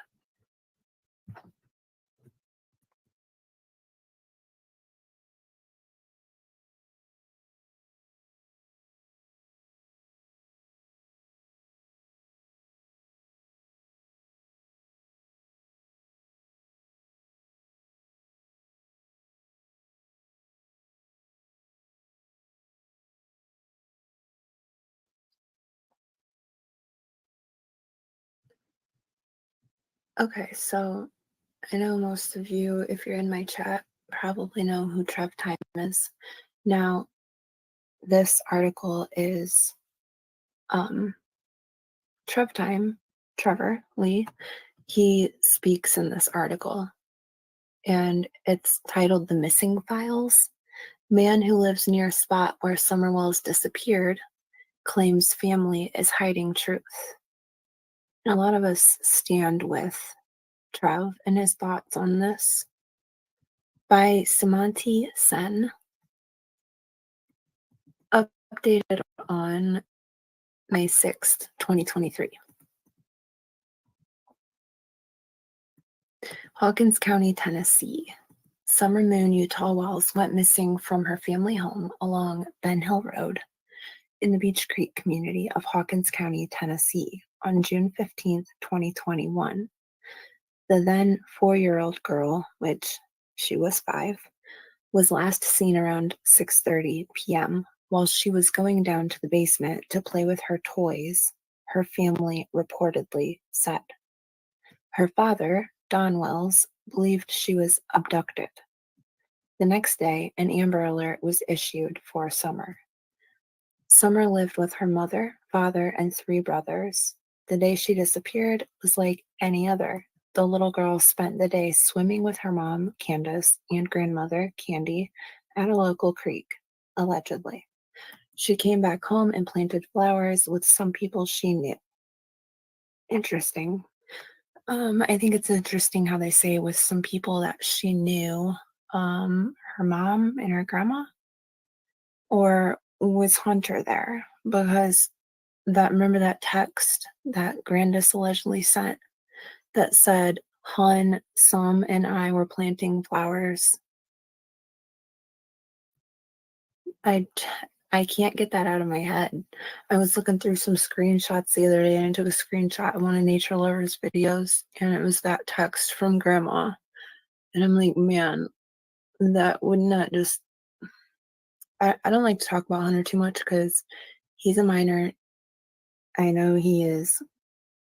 Okay, so I know most of you, if you're in my chat, probably know who Trev Time is. Now, this article is Trev Time, Trevor Lee. He speaks in this article, and it's titled The Missing Files. Man who lives near a spot where Summer Wells disappeared claims family is hiding truth. And a lot of us stand with Trev and his thoughts on this. By Samanti Sen, updated on May 6th, 2023. Hawkins County, Tennessee. Summer Moon Utah Wells went missing from her family home along Ben Hill Road in the Beach Creek community of Hawkins County, Tennessee on June 15th, 2021. The then 4-year-old girl, which she was 5, was last seen around 6:30 p.m. while she was going down to the basement to play with her toys, her family reportedly said. Her father, Don Wells, believed she was abducted. The next day, an Amber Alert was issued for Summer. Summer lived with her mother, father, and 3 brothers. The day she disappeared was like any other. The little girl spent the day swimming with her mom, Candace, and grandmother, Candy, at a local creek, allegedly. She came back home and planted flowers with some people she knew. Interesting. I think it's interesting how they say with some people that she knew, her mom and her grandma, or was Hunter there? Because remember that text that Grandis allegedly sent that said, Hun, Sam, and I were planting flowers. I can't get that out of my head. I was looking through some screenshots the other day, and I took a screenshot of one of Nature Lover's videos, and it was that text from Grandma. And I'm like, man, that would not just. I don't like to talk about Hunter too much because he's a minor. I know he is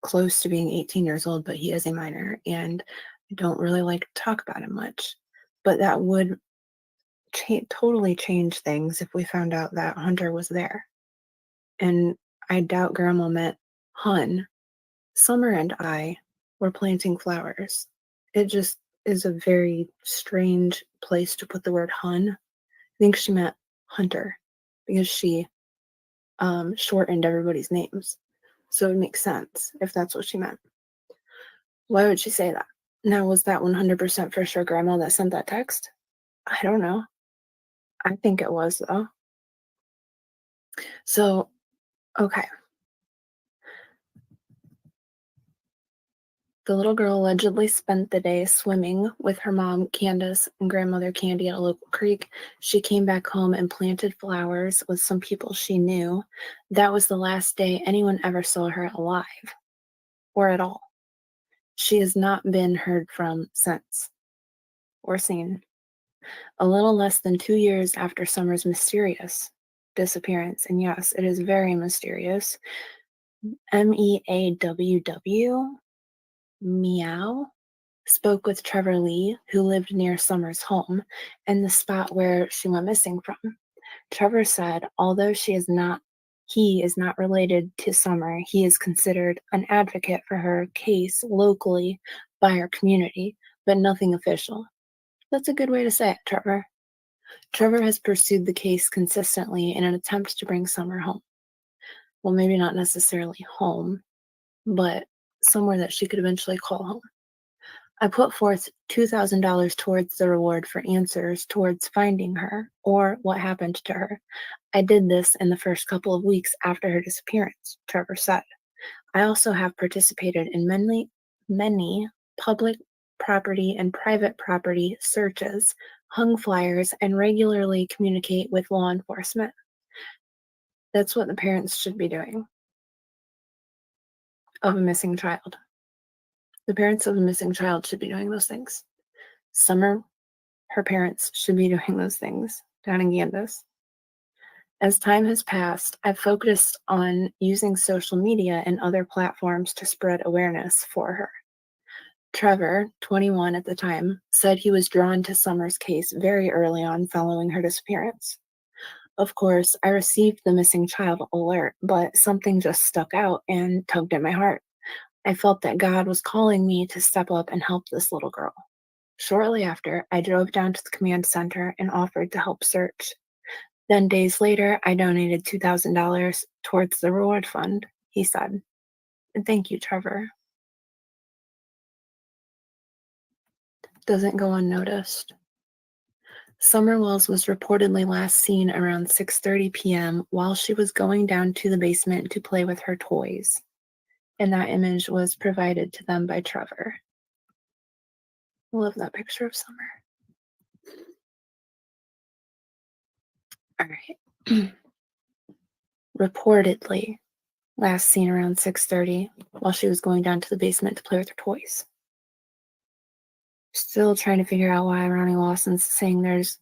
close to being 18 years old, but he is a minor, and I don't really like to talk about him much. But that would totally change things if we found out that Hunter was there. And I doubt Grandma meant Hun. Summer and I were planting flowers. It just is a very strange place to put the word Hun. I think she meant Hunter because she shortened everybody's names. So it makes sense if that's what she meant. Why would she say that? Now, was that 100% for sure Grandma that sent that text? I don't know. I think it was, though. So, okay. The little girl allegedly spent the day swimming with her mom, Candace, and grandmother Candy at a local creek. She came back home and planted flowers with some people she knew. That was the last day anyone ever saw her alive, or at all. She has not been heard from since, or seen. A little less than 2 years after Summer's mysterious disappearance, and yes, it is very mysterious, MEAWW, Meow, spoke with Trevor Lee, who lived near Summer's home and the spot where she went missing from. Trevor said, although she is not He is not related to Summer. He is considered an advocate for her case locally by our community, but nothing official. That's a good way to say it, Trevor. Trevor has pursued the case consistently in an attempt to bring Summer home. Well, maybe not necessarily home, but somewhere that she could eventually call home. I put forth $2,000 towards the reward for answers towards finding her or what happened to her. I did this in the first couple of weeks after her disappearance, Trevor said. I also have participated in many public property and private property searches, hung flyers, and regularly communicate with law enforcement. That's what the parents should be doing of a missing child. The parents of a missing child should be doing those things. Summer, her parents should be doing those things down in Candace. As time has passed, I've focused on using social media and other platforms to spread awareness for her. Trevor, 21 at the time, said he was drawn to Summer's case very early on following her disappearance. Of course, I received the missing child alert, but something just stuck out and tugged at my heart. I felt that God was calling me to step up and help this little girl. Shortly after, I drove down to the command center and offered to help search. Then days later, I donated $2,000 towards the reward fund, he said. And thank you, Trevor. Doesn't go unnoticed. Summer Wells was reportedly last seen around 6:30 p.m. while she was going down to the basement to play with her toys. And that image was provided to them by Trevor. Love that picture of Summer. All right. Reportedly last seen around 6:30 while she was going down to the basement to play with her toys. Still trying to figure out why Ronnie Lawson's saying there's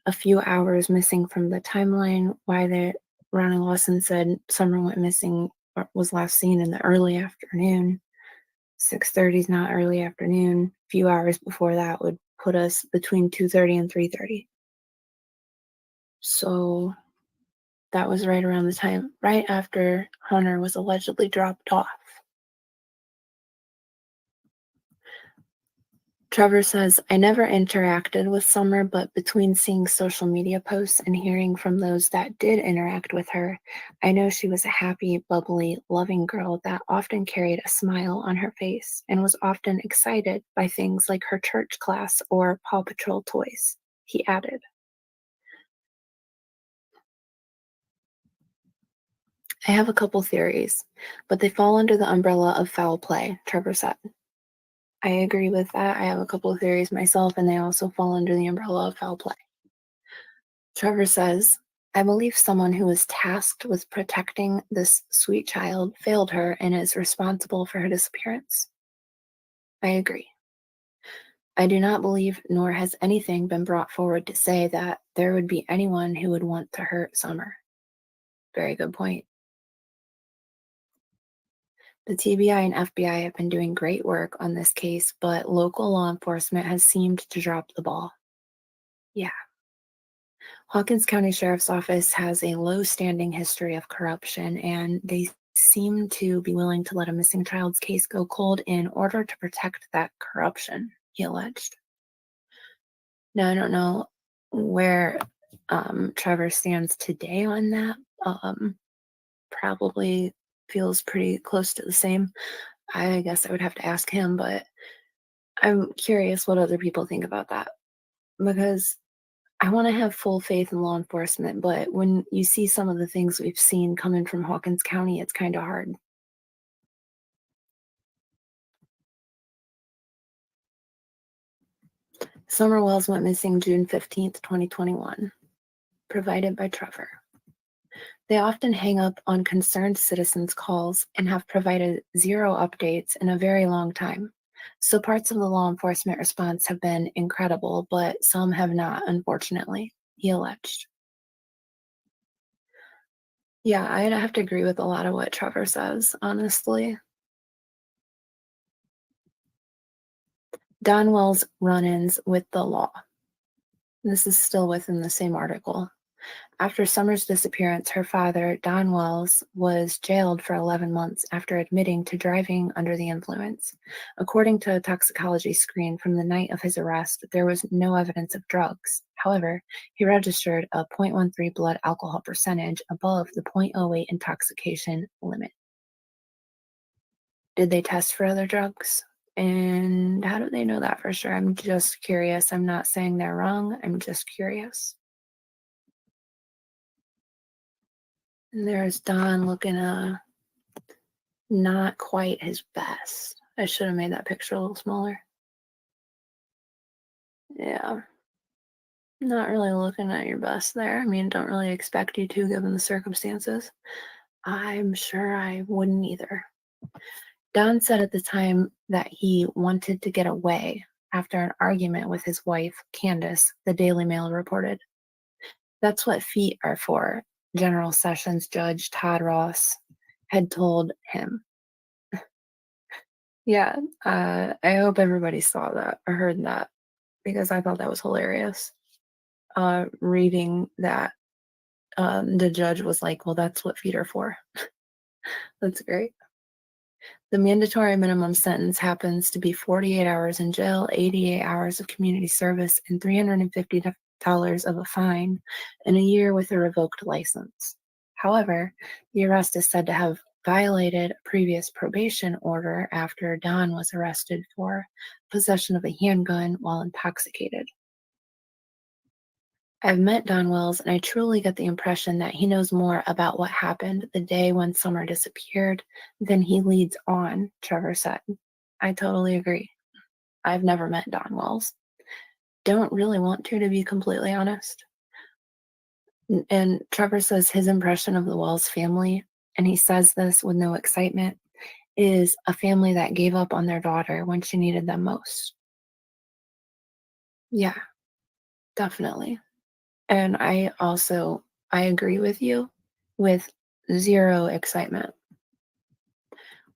a few hours missing from the timeline, why Ronnie Lawson said Summer went missing or was last seen in the early afternoon. 6:30 is not early afternoon. A few hours before that would put us between 2:30 and 3:30. So that was right around the time, right after Hunter was allegedly dropped off. Trevor says, I never interacted with Summer, but between seeing social media posts and hearing from those that did interact with her, I know she was a happy, bubbly, loving girl that often carried a smile on her face and was often excited by things like her church class or Paw Patrol toys, he added. I have a couple theories, but they fall under the umbrella of foul play, Trevor said. I agree with that. I have a couple of theories myself, and they also fall under the umbrella of foul play. Trevor says, I believe someone who was tasked with protecting this sweet child failed her and is responsible for her disappearance. I agree. I do not believe, nor has anything been brought forward to say that there would be anyone who would want to hurt Summer. Very good point. The TBI and FBI have been doing great work on this case, but local law enforcement has seemed to drop the ball. Yeah. Hawkins County Sheriff's Office has a low-standing history of corruption, and they seem to be willing to let a missing child's case go cold in order to protect that corruption, he alleged. Now, I don't know where Trevor stands today on that. Probably feels pretty close to the same. I guess I would have to ask him, but I'm curious what other people think about that because I want to have full faith in law enforcement, but when you see some of the things we've seen coming from Hawkins County, it's kind of hard. Summer Wells went missing June 15th, 2021. Provided by Trevor. They often hang up on concerned citizens' calls and have provided zero updates in a very long time. So parts of the law enforcement response have been incredible, but some have not, unfortunately, he alleged. Yeah, I'd have to agree with a lot of what Trevor says, honestly. Don Wells' run-ins with the law. This is still within the same article. After Summer's disappearance, her father, Don Wells, was jailed for 11 months after admitting to driving under the influence. According to a toxicology screen from the night of his arrest, there was no evidence of drugs. However, he registered a 0.13 blood alcohol percentage above the 0.08 intoxication limit. Did they test for other drugs? And how do they know that for sure? I'm just curious. I'm not saying they're wrong. I'm just curious. And there's Don looking not quite his best. I should have made that picture a little smaller. Yeah, not really looking at your best there. I mean, don't really expect you to given the circumstances. I'm sure I wouldn't either. Don said at the time that he wanted to get away after an argument with his wife, Candace, the Daily Mail reported. That's what feet are for, General Sessions Judge Todd Ross had told him. Yeah, I hope everybody saw that or heard that because I thought that was hilarious. Reading that, the judge was like, "Well, that's what feet are for." That's great. The mandatory minimum sentence happens to be 48 hours in jail, 88 hours of community service, and $350 of a fine, and a year with a revoked license. However, the arrest is said to have violated a previous probation order after Don was arrested for possession of a handgun while intoxicated. I've met Don Wells, and I truly get the impression that he knows more about what happened the day when Summer disappeared than he leads on, Trevor said. I totally agree. I've never met Don Wells. Don't really want to be completely honest. And Trevor says his impression of the Wells family, and he says this with no excitement, is a family that gave up on their daughter when she needed them most. Yeah, definitely. And I agree with you with zero excitement.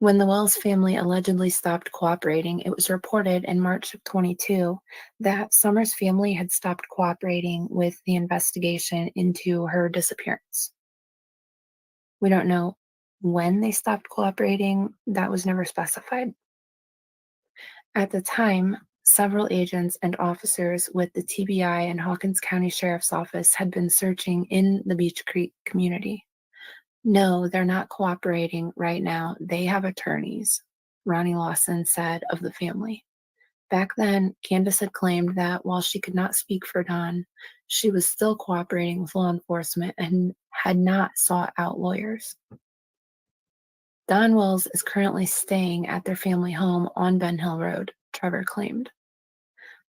When the Wells family allegedly stopped cooperating, it was reported in March of 22 that Summer's family had stopped cooperating with the investigation into her disappearance. We don't know when they stopped cooperating, that was never specified. At the time, several agents and officers with the TBI and Hawkins County Sheriff's Office had been searching in the Beach Creek community. No, they're not cooperating right now. They have attorneys, Ronnie Lawson said of the family. Back then, Candace had claimed that while she could not speak for Don, she was still cooperating with law enforcement and had not sought out lawyers. Don Wells is currently staying at their family home on Ben Hill Road, Trevor claimed.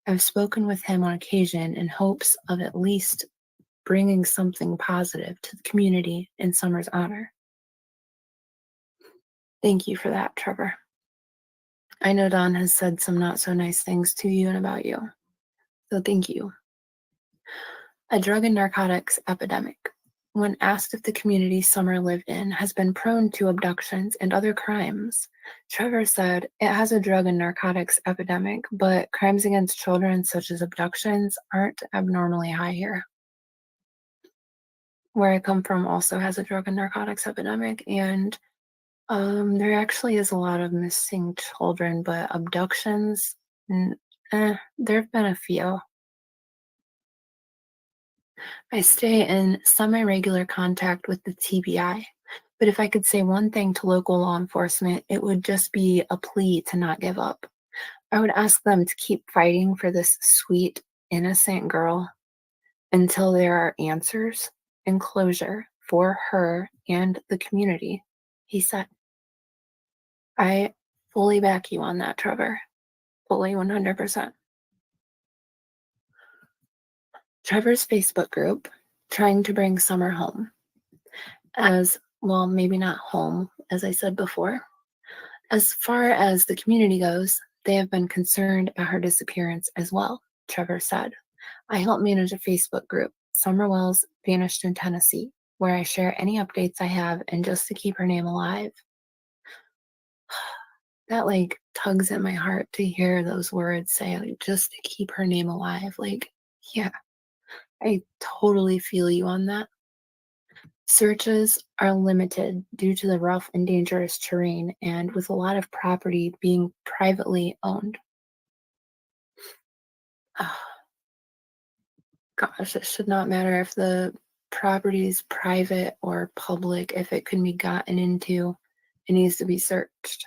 I've spoken with him on occasion in hopes of at least bringing something positive to the community in Summer's honor. Thank you for that, Trevor. I know Don has said some not so nice things to you and about you, so thank you. A drug and narcotics epidemic. When asked if the community Summer lived in has been prone to abductions and other crimes, Trevor said it has a drug and narcotics epidemic, but crimes against children, such as abductions, aren't abnormally high here. Where I come from also has a drug and narcotics epidemic, and there actually is a lot of missing children, but abductions, there have been a few. I stay in semi-regular contact with the TBI, but if I could say one thing to local law enforcement, it would just be a plea to not give up. I would ask them to keep fighting for this sweet, innocent girl until there are answers and closure for her and the community, he said. I fully back you on that, Trevor. Fully 100%. Trevor's Facebook group, Trying to Bring Summer Home. As well, maybe not home, as I said before. As far as the community goes, they have been concerned about her disappearance as well, Trevor said. I help manage a Facebook group, Summer Wells Vanished in Tennessee, where I share any updates I have and just to keep her name alive. That tugs at my heart to hear those words say, just to keep her name alive. Yeah, I totally feel you on that. Searches are limited due to the rough and dangerous terrain and with a lot of property being privately owned. Ah, gosh, it should not matter if the property is private or public. If it can be gotten into, it needs to be searched.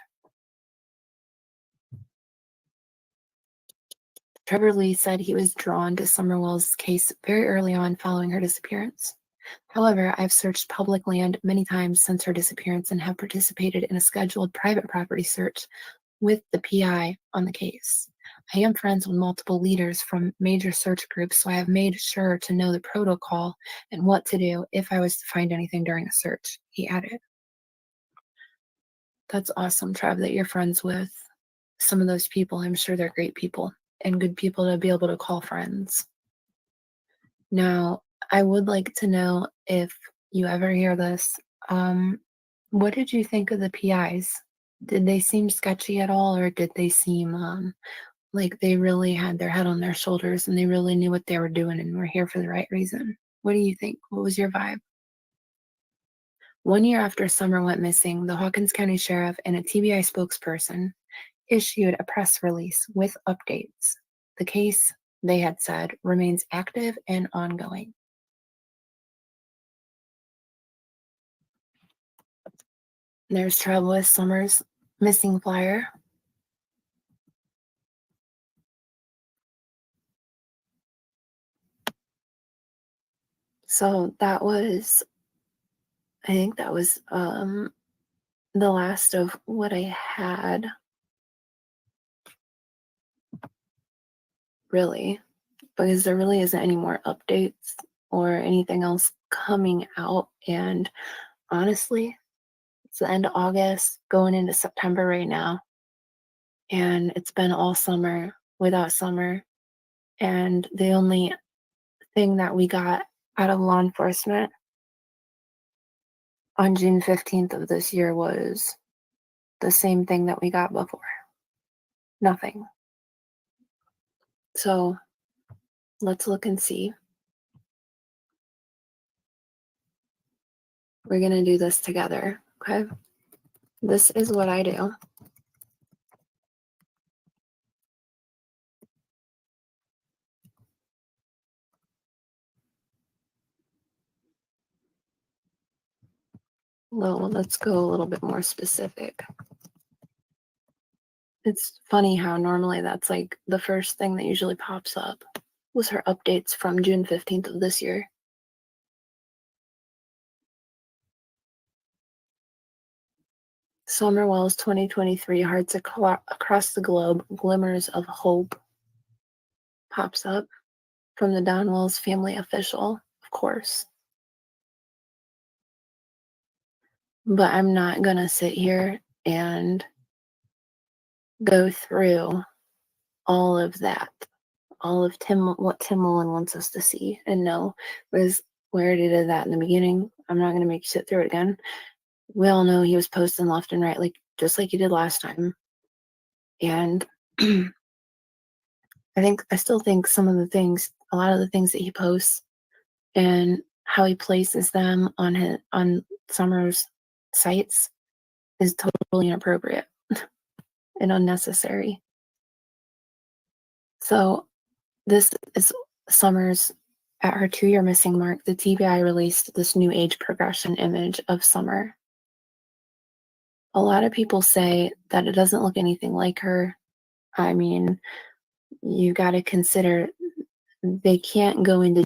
Trevor Lee said he was drawn to Summerwell's case very early on following her disappearance. However, I've searched public land many times since her disappearance and have participated in a scheduled private property search with the PI on the case. I am friends with multiple leaders from major search groups, so I have made sure to know the protocol and what to do if I was to find anything during a search, he added. That's awesome, Trev, that you're friends with some of those people. I'm sure they're great people and good people to be able to call friends. Now, I would like to know if you ever hear this. What did you think of the PIs? Did they seem sketchy at all, or did they seem like they really had their head on their shoulders and they really knew what they were doing and were here for the right reason? What do you think? What was your vibe? 1 year after Summer went missing, the Hawkins County Sheriff and a TBI spokesperson issued a press release with updates. The case, they had said, remains active and ongoing. There's Travis Summers' missing flyer. So that was, I think that was the last of what I had, really, because there really isn't any more updates or anything else coming out. And honestly, it's the end of August, going into September right now. And it's been all summer without Summer. And the only thing that we got out of law enforcement on June 15th of this year was the same thing that we got before. Nothing. So let's look and see. We're going to do this together, okay? This is what I do. Well, let's go a little bit more specific. It's funny how normally that's like the first thing that usually pops up was her updates from June 15th of this year. Summerwell's 2023 Hearts Across the Globe, Glimmers of Hope pops up from the Donwell's family official, of course. But I'm not going to sit here and go through all of that, all of what Tim Mullen wants us to see and know, because we already did that in the beginning. I'm not going to make you sit through it again. We all know he was posting left and right, like just like he did last time. And I still think a lot of the things that he posts and how he places them on Summer's sites is totally inappropriate and unnecessary. So this is Summer's at her 2-year missing mark. The TBI released this new age progression image of Summer. A lot of people say that it doesn't look anything like her. I mean, you got to consider they can't go into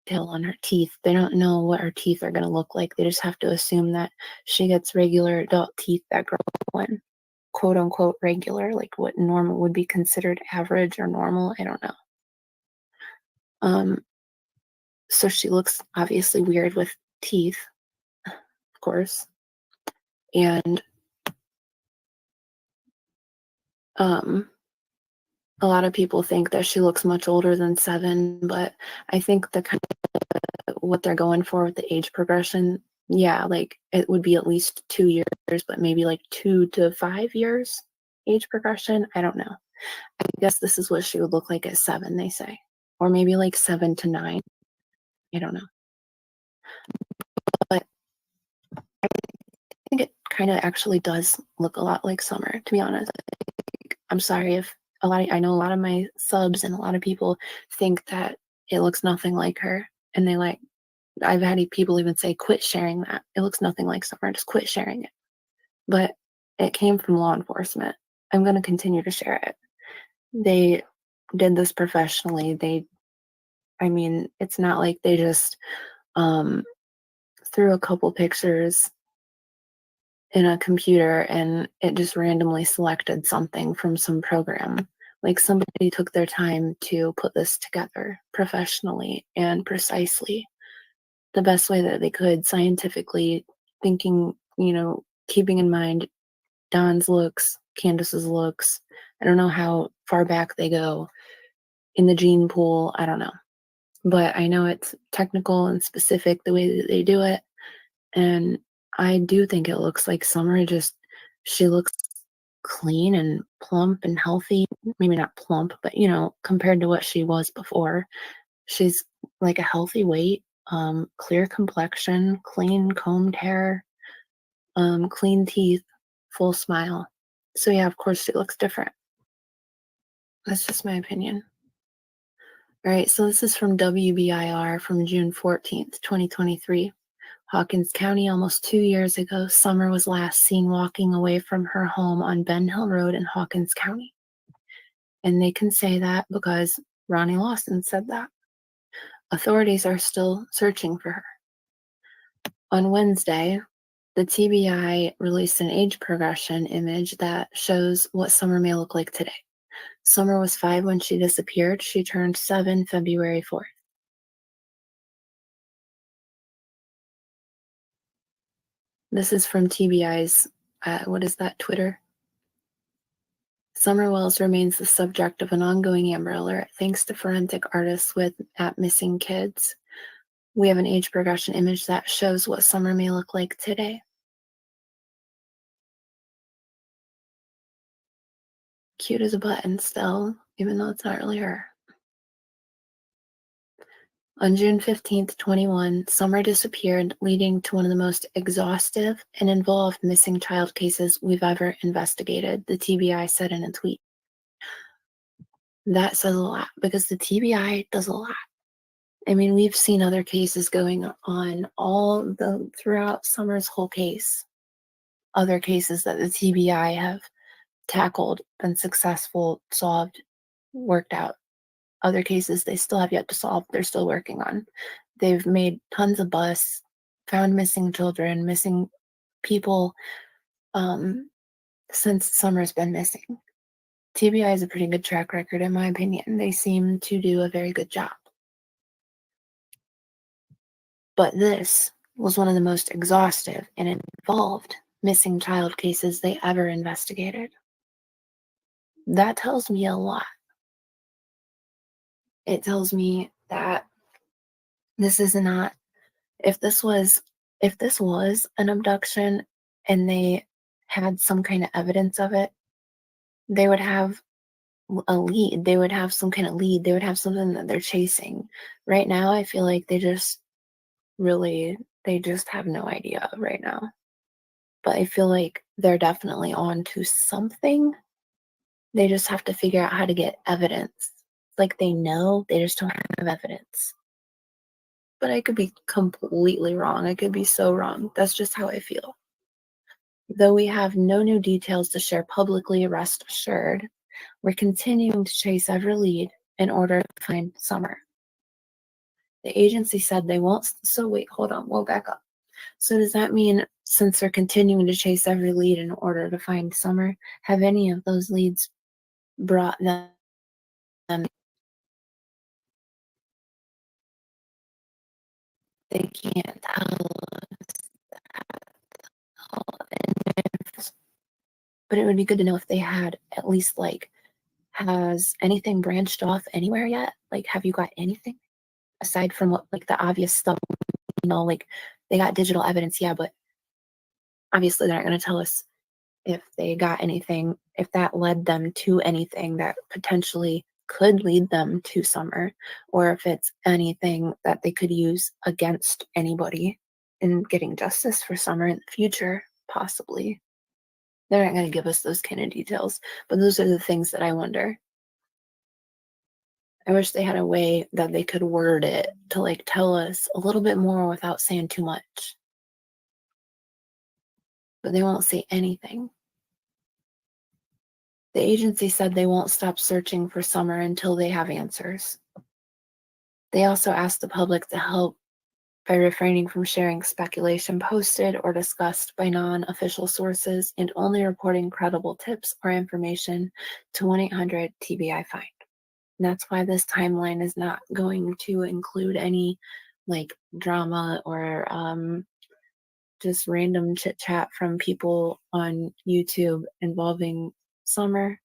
detail on her teeth. They don't know what her teeth are going to look like. They just have to assume that she gets regular adult teeth that grow in, quote unquote regular, like what normal would be considered average or normal. I don't know. So she looks obviously weird with teeth, of course. And a lot of people think that she looks much older than 7, but I think the kind of what they're going for with the age progression, yeah, like it would be at least 2 years, but maybe like 2 to 5 years age progression. I don't know. I guess this is what she would look like at 7, they say, or maybe like 7 to 9. I don't know. But I think it kind of actually does look a lot like Summer, to be honest. I'm sorry if I know a lot of my subs and a lot of people think that it looks nothing like her. And I've had people even say, quit sharing that. It looks nothing like Summer, just quit sharing it. But it came from law enforcement. I'm going to continue to share it. They did this professionally. It's not like they just um, threw a couple pictures in a computer and it just randomly selected something from some program. Like somebody took their time to put this together professionally and precisely, the best way that they could, scientifically, thinking, keeping in mind Don's looks, Candace's looks. I don't know how far back they go in the gene pool. I don't know. But I know it's technical and specific the way that they do it. And I do think it looks like Summer, just she looks clean and plump and healthy. Maybe not plump, but compared to what she was before, she's like a healthy weight, clear complexion, clean combed hair, clean teeth, full smile. So yeah, of course she looks different. That's just my opinion. All right, so this is from WBIR from June 14th, 2023. Hawkins County, almost 2 years ago, Summer was last seen walking away from her home on Ben Hill Road in Hawkins County. And they can say that because Ronnie Lawson said that. Authorities are still searching for her. On Wednesday, the TBI released an age progression image that shows what Summer may look like today. Summer was 5 when she disappeared. She turned 7 February 4th. This is from TBI's, Twitter? Summer Wells remains the subject of an ongoing Amber Alert thanks to forensic artists at Missing Kids. We have an age progression image that shows what Summer may look like today. Cute as a button still, even though it's not really her. On June 15th, 21, Summer disappeared, leading to one of the most exhaustive and involved missing child cases we've ever investigated, the TBI said in a tweet. That says a lot because the TBI does a lot. We've seen other cases going on throughout Summer's whole case. Other cases that the TBI have tackled, been successful, solved, worked out. Other cases they still have yet to solve, they're still working on. They've made tons of busts, found missing children, missing people since Summer's been missing. TBI has a pretty good track record, in my opinion. They seem to do a very good job. But this was one of the most exhaustive and involved missing child cases they ever investigated. That tells me a lot. It tells me that this is not, if this was an abduction and they had some kind of evidence of it, they would have a lead. They would have some kind of lead. They would have something that they're chasing. Right now, I feel like they just have no idea right now. But I feel like they're definitely on to something. They just have to figure out how to get evidence. Like they know, they just don't have evidence. But I could be completely wrong. I could be so wrong. That's just how I feel. Though we have no new details to share publicly, rest assured, we're continuing to chase every lead in order to find Summer. The agency said they won't. So wait, hold on. We'll back up. So does that mean since they're continuing to chase every lead in order to find Summer, have any of those leads brought them? They can't tell us. But it would be good to know if they had at least has anything branched off anywhere yet? Like, have you got anything aside from what the obvious stuff? They got digital evidence, yeah, but obviously they're not going to tell us if they got anything, if that led them to anything that potentially could lead them to summer, or if it's anything that they could use against anybody in getting justice for summer in the future, possibly. They're not going to give us those kind of details, but those are the things that I wonder. I wish they had a way that they could word it to like tell us a little bit more without saying too much. But they won't say anything. The agency said they won't stop searching for summer until they have answers. They also asked the public to help by refraining from sharing speculation posted or discussed by non-official sources and only reporting credible tips or information to 1-800-TBI-FIND. And that's why this timeline is not going to include any like drama or just random chit chat from people on YouTube involving summer.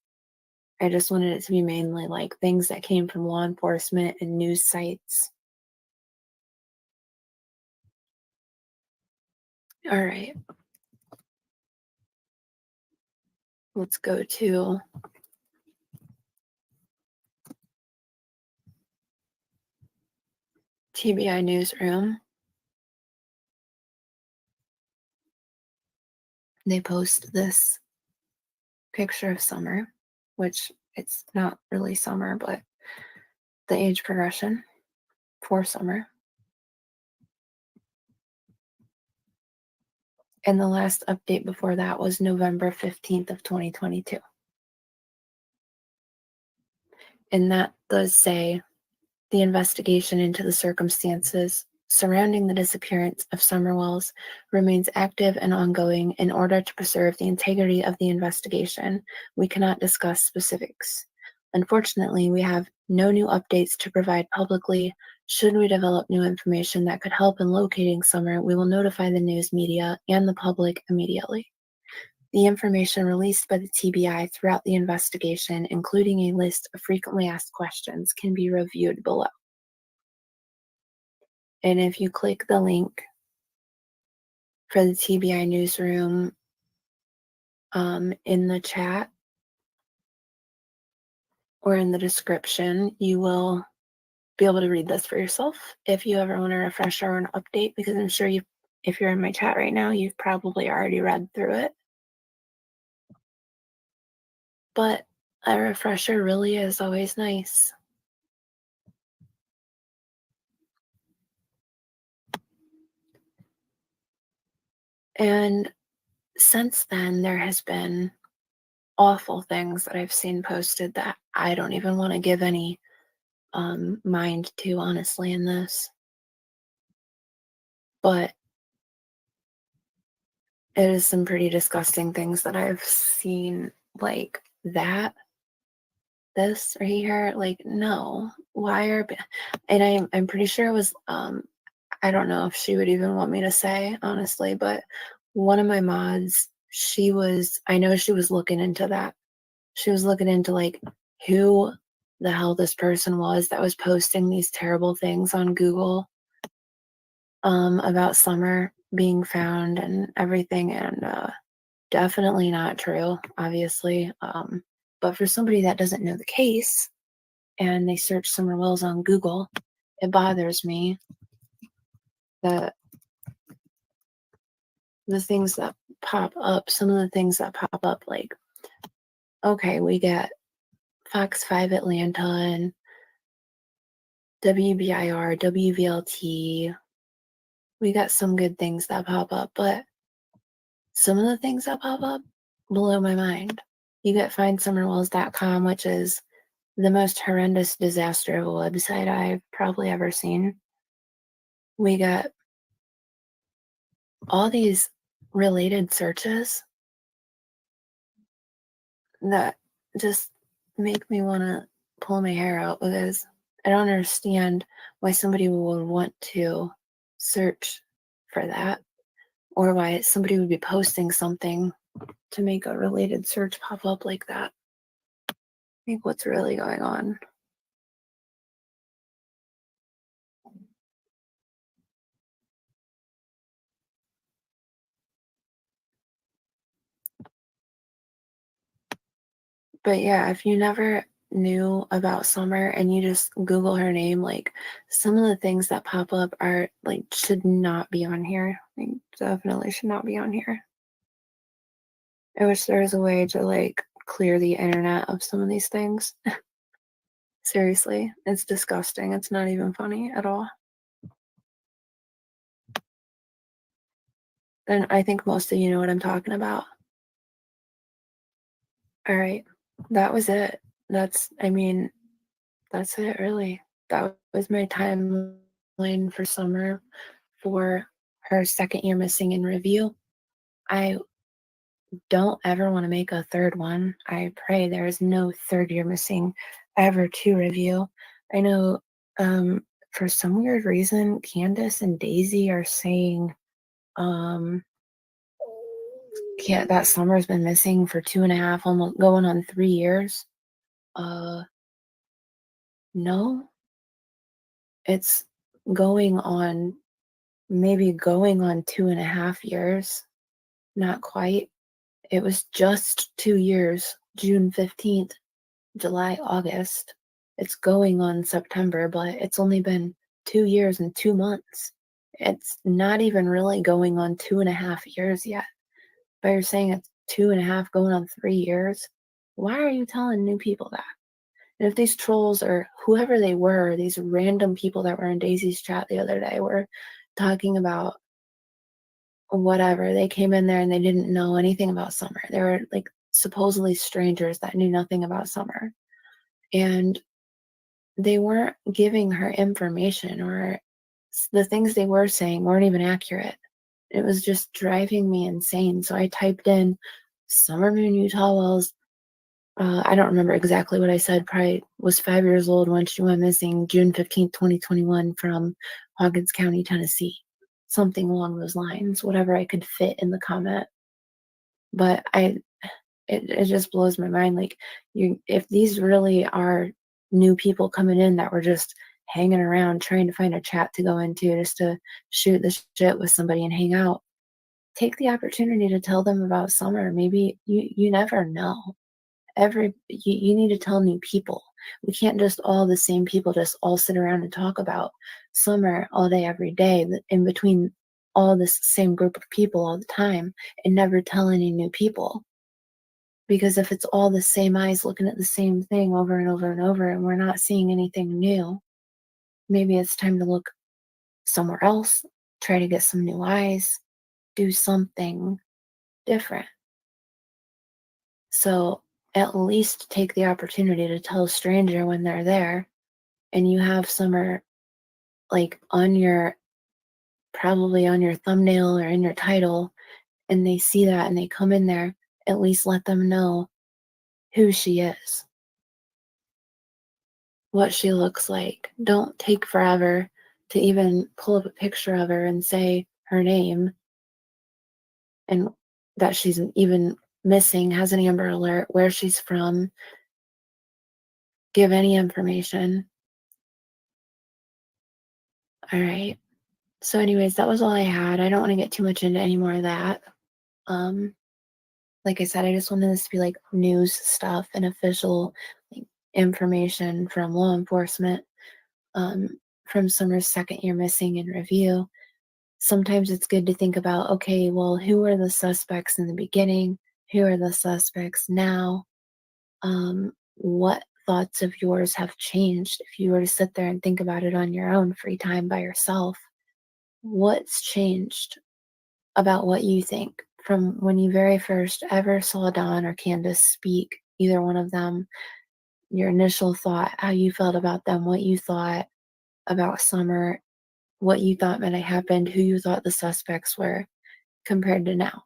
I just wanted it to be mainly like things that came from law enforcement and news sites. All right, let's go to TBI Newsroom. They post this picture of summer, which it's not really summer, but the age progression for summer. And the last update before that was November 15th of 2022. And that does say the investigation into the circumstances surrounding the disappearance of Summer Wells remains active and ongoing. In order to preserve the integrity of the investigation, we cannot discuss specifics. Unfortunately, we have no new updates to provide publicly. Should we develop new information that could help in locating Summer, we will notify the news media and the public immediately. The information released by the TBI throughout the investigation, including a list of frequently asked questions, can be reviewed below. And if you click the link for the TBI newsroom in the chat or in the description, you will be able to read this for yourself if you ever want a refresher or an update, because I'm sure if you're in my chat right now, you've probably already read through it. But a refresher really is always nice. And since then, there has been awful things that I've seen posted that I don't even want to give any mind to, honestly, in this. But it is some pretty disgusting things that I've seen, like that. This right here, like, no. Why are and I'm pretty sure it was I don't know if she would even want me to say, honestly, but one of my mods, I know she was looking into that. She was looking into like who the hell this person was that was posting these terrible things on Google about Summer being found and everything, and definitely not true, obviously. But for somebody that doesn't know the case and they search Summer Wells on Google, it bothers me that the things that pop up, some of the things that pop up, like, okay, we get Fox 5 Atlanta and WBIR, WVLT. We got some good things that pop up, but some of the things that pop up blow my mind. You get findsummerwells.com, which is the most horrendous disaster of a website I've probably ever seen. We got all these related searches that just make me want to pull my hair out, because I don't understand why somebody would want to search for that, or why somebody would be posting something to make a related search pop up like that. I think what's really going on. But yeah, if you never new about Summer and you just Google her name, like some of the things that pop up are like should not be on here. Like definitely should not be on here. I wish there was a way to like clear the internet of some of these things. Seriously, it's disgusting. It's not even funny at all. And I think most of you know what I'm talking about. All right. That was it. I mean, that's it really. That was my timeline for Summer for her second year missing in review. I don't ever want to make a third one. I pray there is no third year missing ever to review. I know for some weird reason, Candace and Daisy are saying can't that Summer's been missing for 2.5, almost going on 3 years. Uh no, it's going on maybe going on 2.5 years. Not quite. It was just 2 years, June 15th, July, August. It's going on September, but it's only been 2 years and 2 months. It's not even really going on 2.5 years yet. But you're saying it's 2.5 going on 3 years. Why are you telling new people that? And if these trolls or whoever they were, these random people that were in Daisy's chat the other day were talking about whatever, they came in there and they didn't know anything about Summer. They were like supposedly strangers that knew nothing about Summer. And they weren't giving her information, or the things they were saying weren't even accurate. It was just driving me insane. So I typed in Summer Moon Utah Wells. I don't remember exactly what I said. Probably was 5 years old when she went missing June 15th, 2021 from Hawkins County, Tennessee. Something along those lines, whatever I could fit in the comment. But it just blows my mind. Like if these really are new people coming in that were just hanging around trying to find a chat to go into just to shoot the shit with somebody and hang out, take the opportunity to tell them about Summer. Maybe you never know. You need to tell new people. We can't just all the same people just all sit around and talk about Summer all day every day in between all this same group of people all the time and never tell any new people. Because if it's all the same eyes looking at the same thing over and over and over and we're not seeing anything new, maybe it's time to look somewhere else, try to get some new eyes, do something different. So at least take the opportunity to tell a stranger when they're there and you have Summer like on your probably on your thumbnail or in your title and they see that and they come in there, at least let them know who she is, what she looks like. Don't take forever to even pull up a picture of her and say her name and that she's even missing, has an Amber Alert, where she's from, give any information. All right. So, anyways, that was all I had. I don't want to get too much into any more of that. Um, like I said, I just wanted this to be like news stuff and official like, information from law enforcement um, from Summer's second year missing in review. Sometimes it's good to think about, okay, well, who are the suspects in the beginning? Who are the suspects now? What thoughts of yours have changed? If you were to sit there and think about it on your own free time by yourself, what's changed about what you think from when you very first ever saw Dawn or Candace speak, either one of them, your initial thought, how you felt about them, what you thought about Summer, what you thought might have happened, who you thought the suspects were compared to now?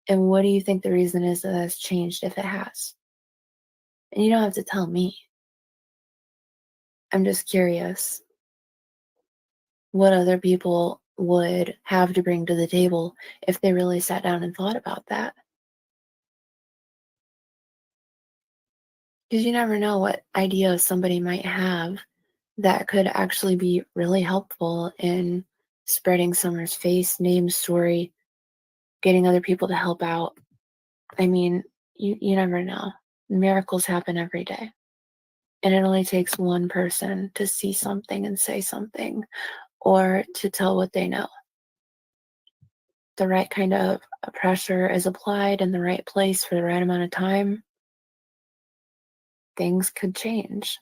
And what do you think the reason is that that's changed if it has? And you don't have to tell me. I'm just curious what other people would have to bring to the table if they really sat down and thought about that. Because you never know what ideas somebody might have that could actually be really helpful in spreading Summer's face, name, story, getting other people to help out. I mean, you never know. Miracles happen every day. And it only takes one person to see something and say something, or to tell what they know. The right kind of pressure is applied in the right place for the right amount of time, things could change.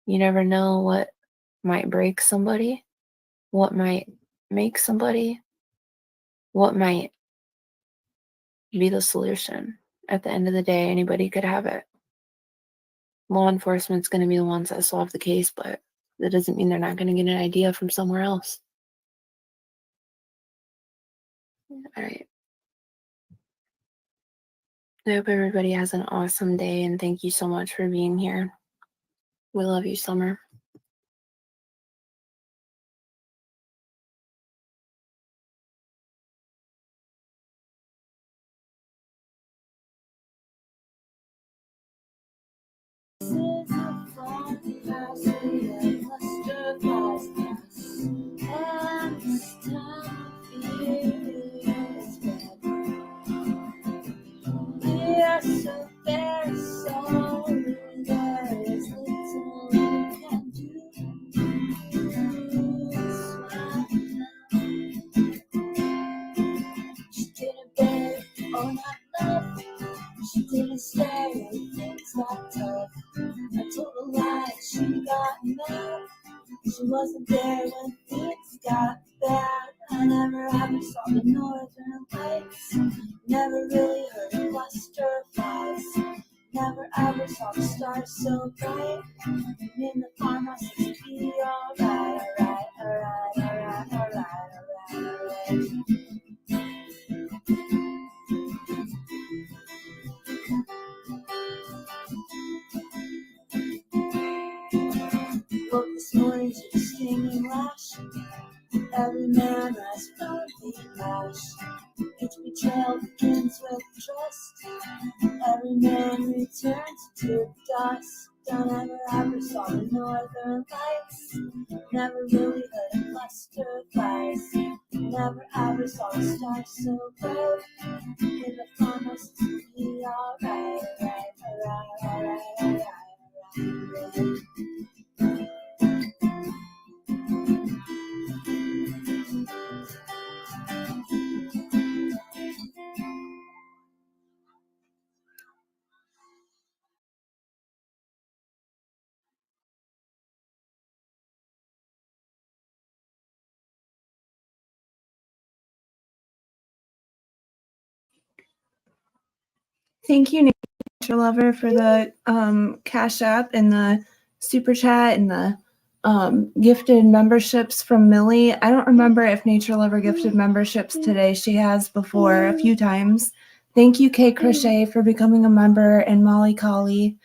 You never know what might break somebody, what might make somebody, what might be the solution. At the end of the day, anybody could have it. Law enforcement's going to be the ones that solve the case, but that doesn't mean they're not going to get an idea from somewhere else. All right. I hope everybody has an awesome day, and thank you so much for being here. We love you, Summer. She didn't stay when things got tough. I told a lie, she got mad. She wasn't there when things got bad. I never ever saw the northern lights. Never really heard a cluster of flies. Never ever saw the stars so bright. And in the farmhouse it's be alright, alright, alright, alright, alright, alright, alright. Woke this morning to the stinging lash. Every man has found the ash. Each betrayal begins with trust. Every man returns to dust. Don't ever saw the northern lights. Never really heard a cluster of flies. Never ever saw the stars so bright. In the farmhouse to be alright, alright, alright, alright, alright, alright. Thank you, Nature Lover, for the Cash App and the Super Chat and the gifted memberships from Millie. I don't remember if Nature Lover gifted memberships today. She has before a few times. Thank you, Kay Crochet, for becoming a member, and Molly Colley.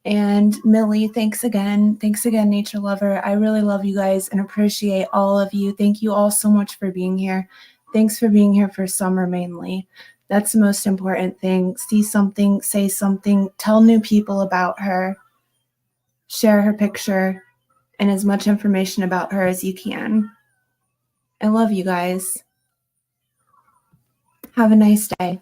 And Millie, thanks again. Thanks again, Nature Lover. I really love you guys and appreciate all of you. Thank you all so much for being here. Thanks for being here for Summer mainly. That's the most important thing. See something, say something, tell new people about her, share her picture, and as much information about her as you can. I love you guys. Have a nice day.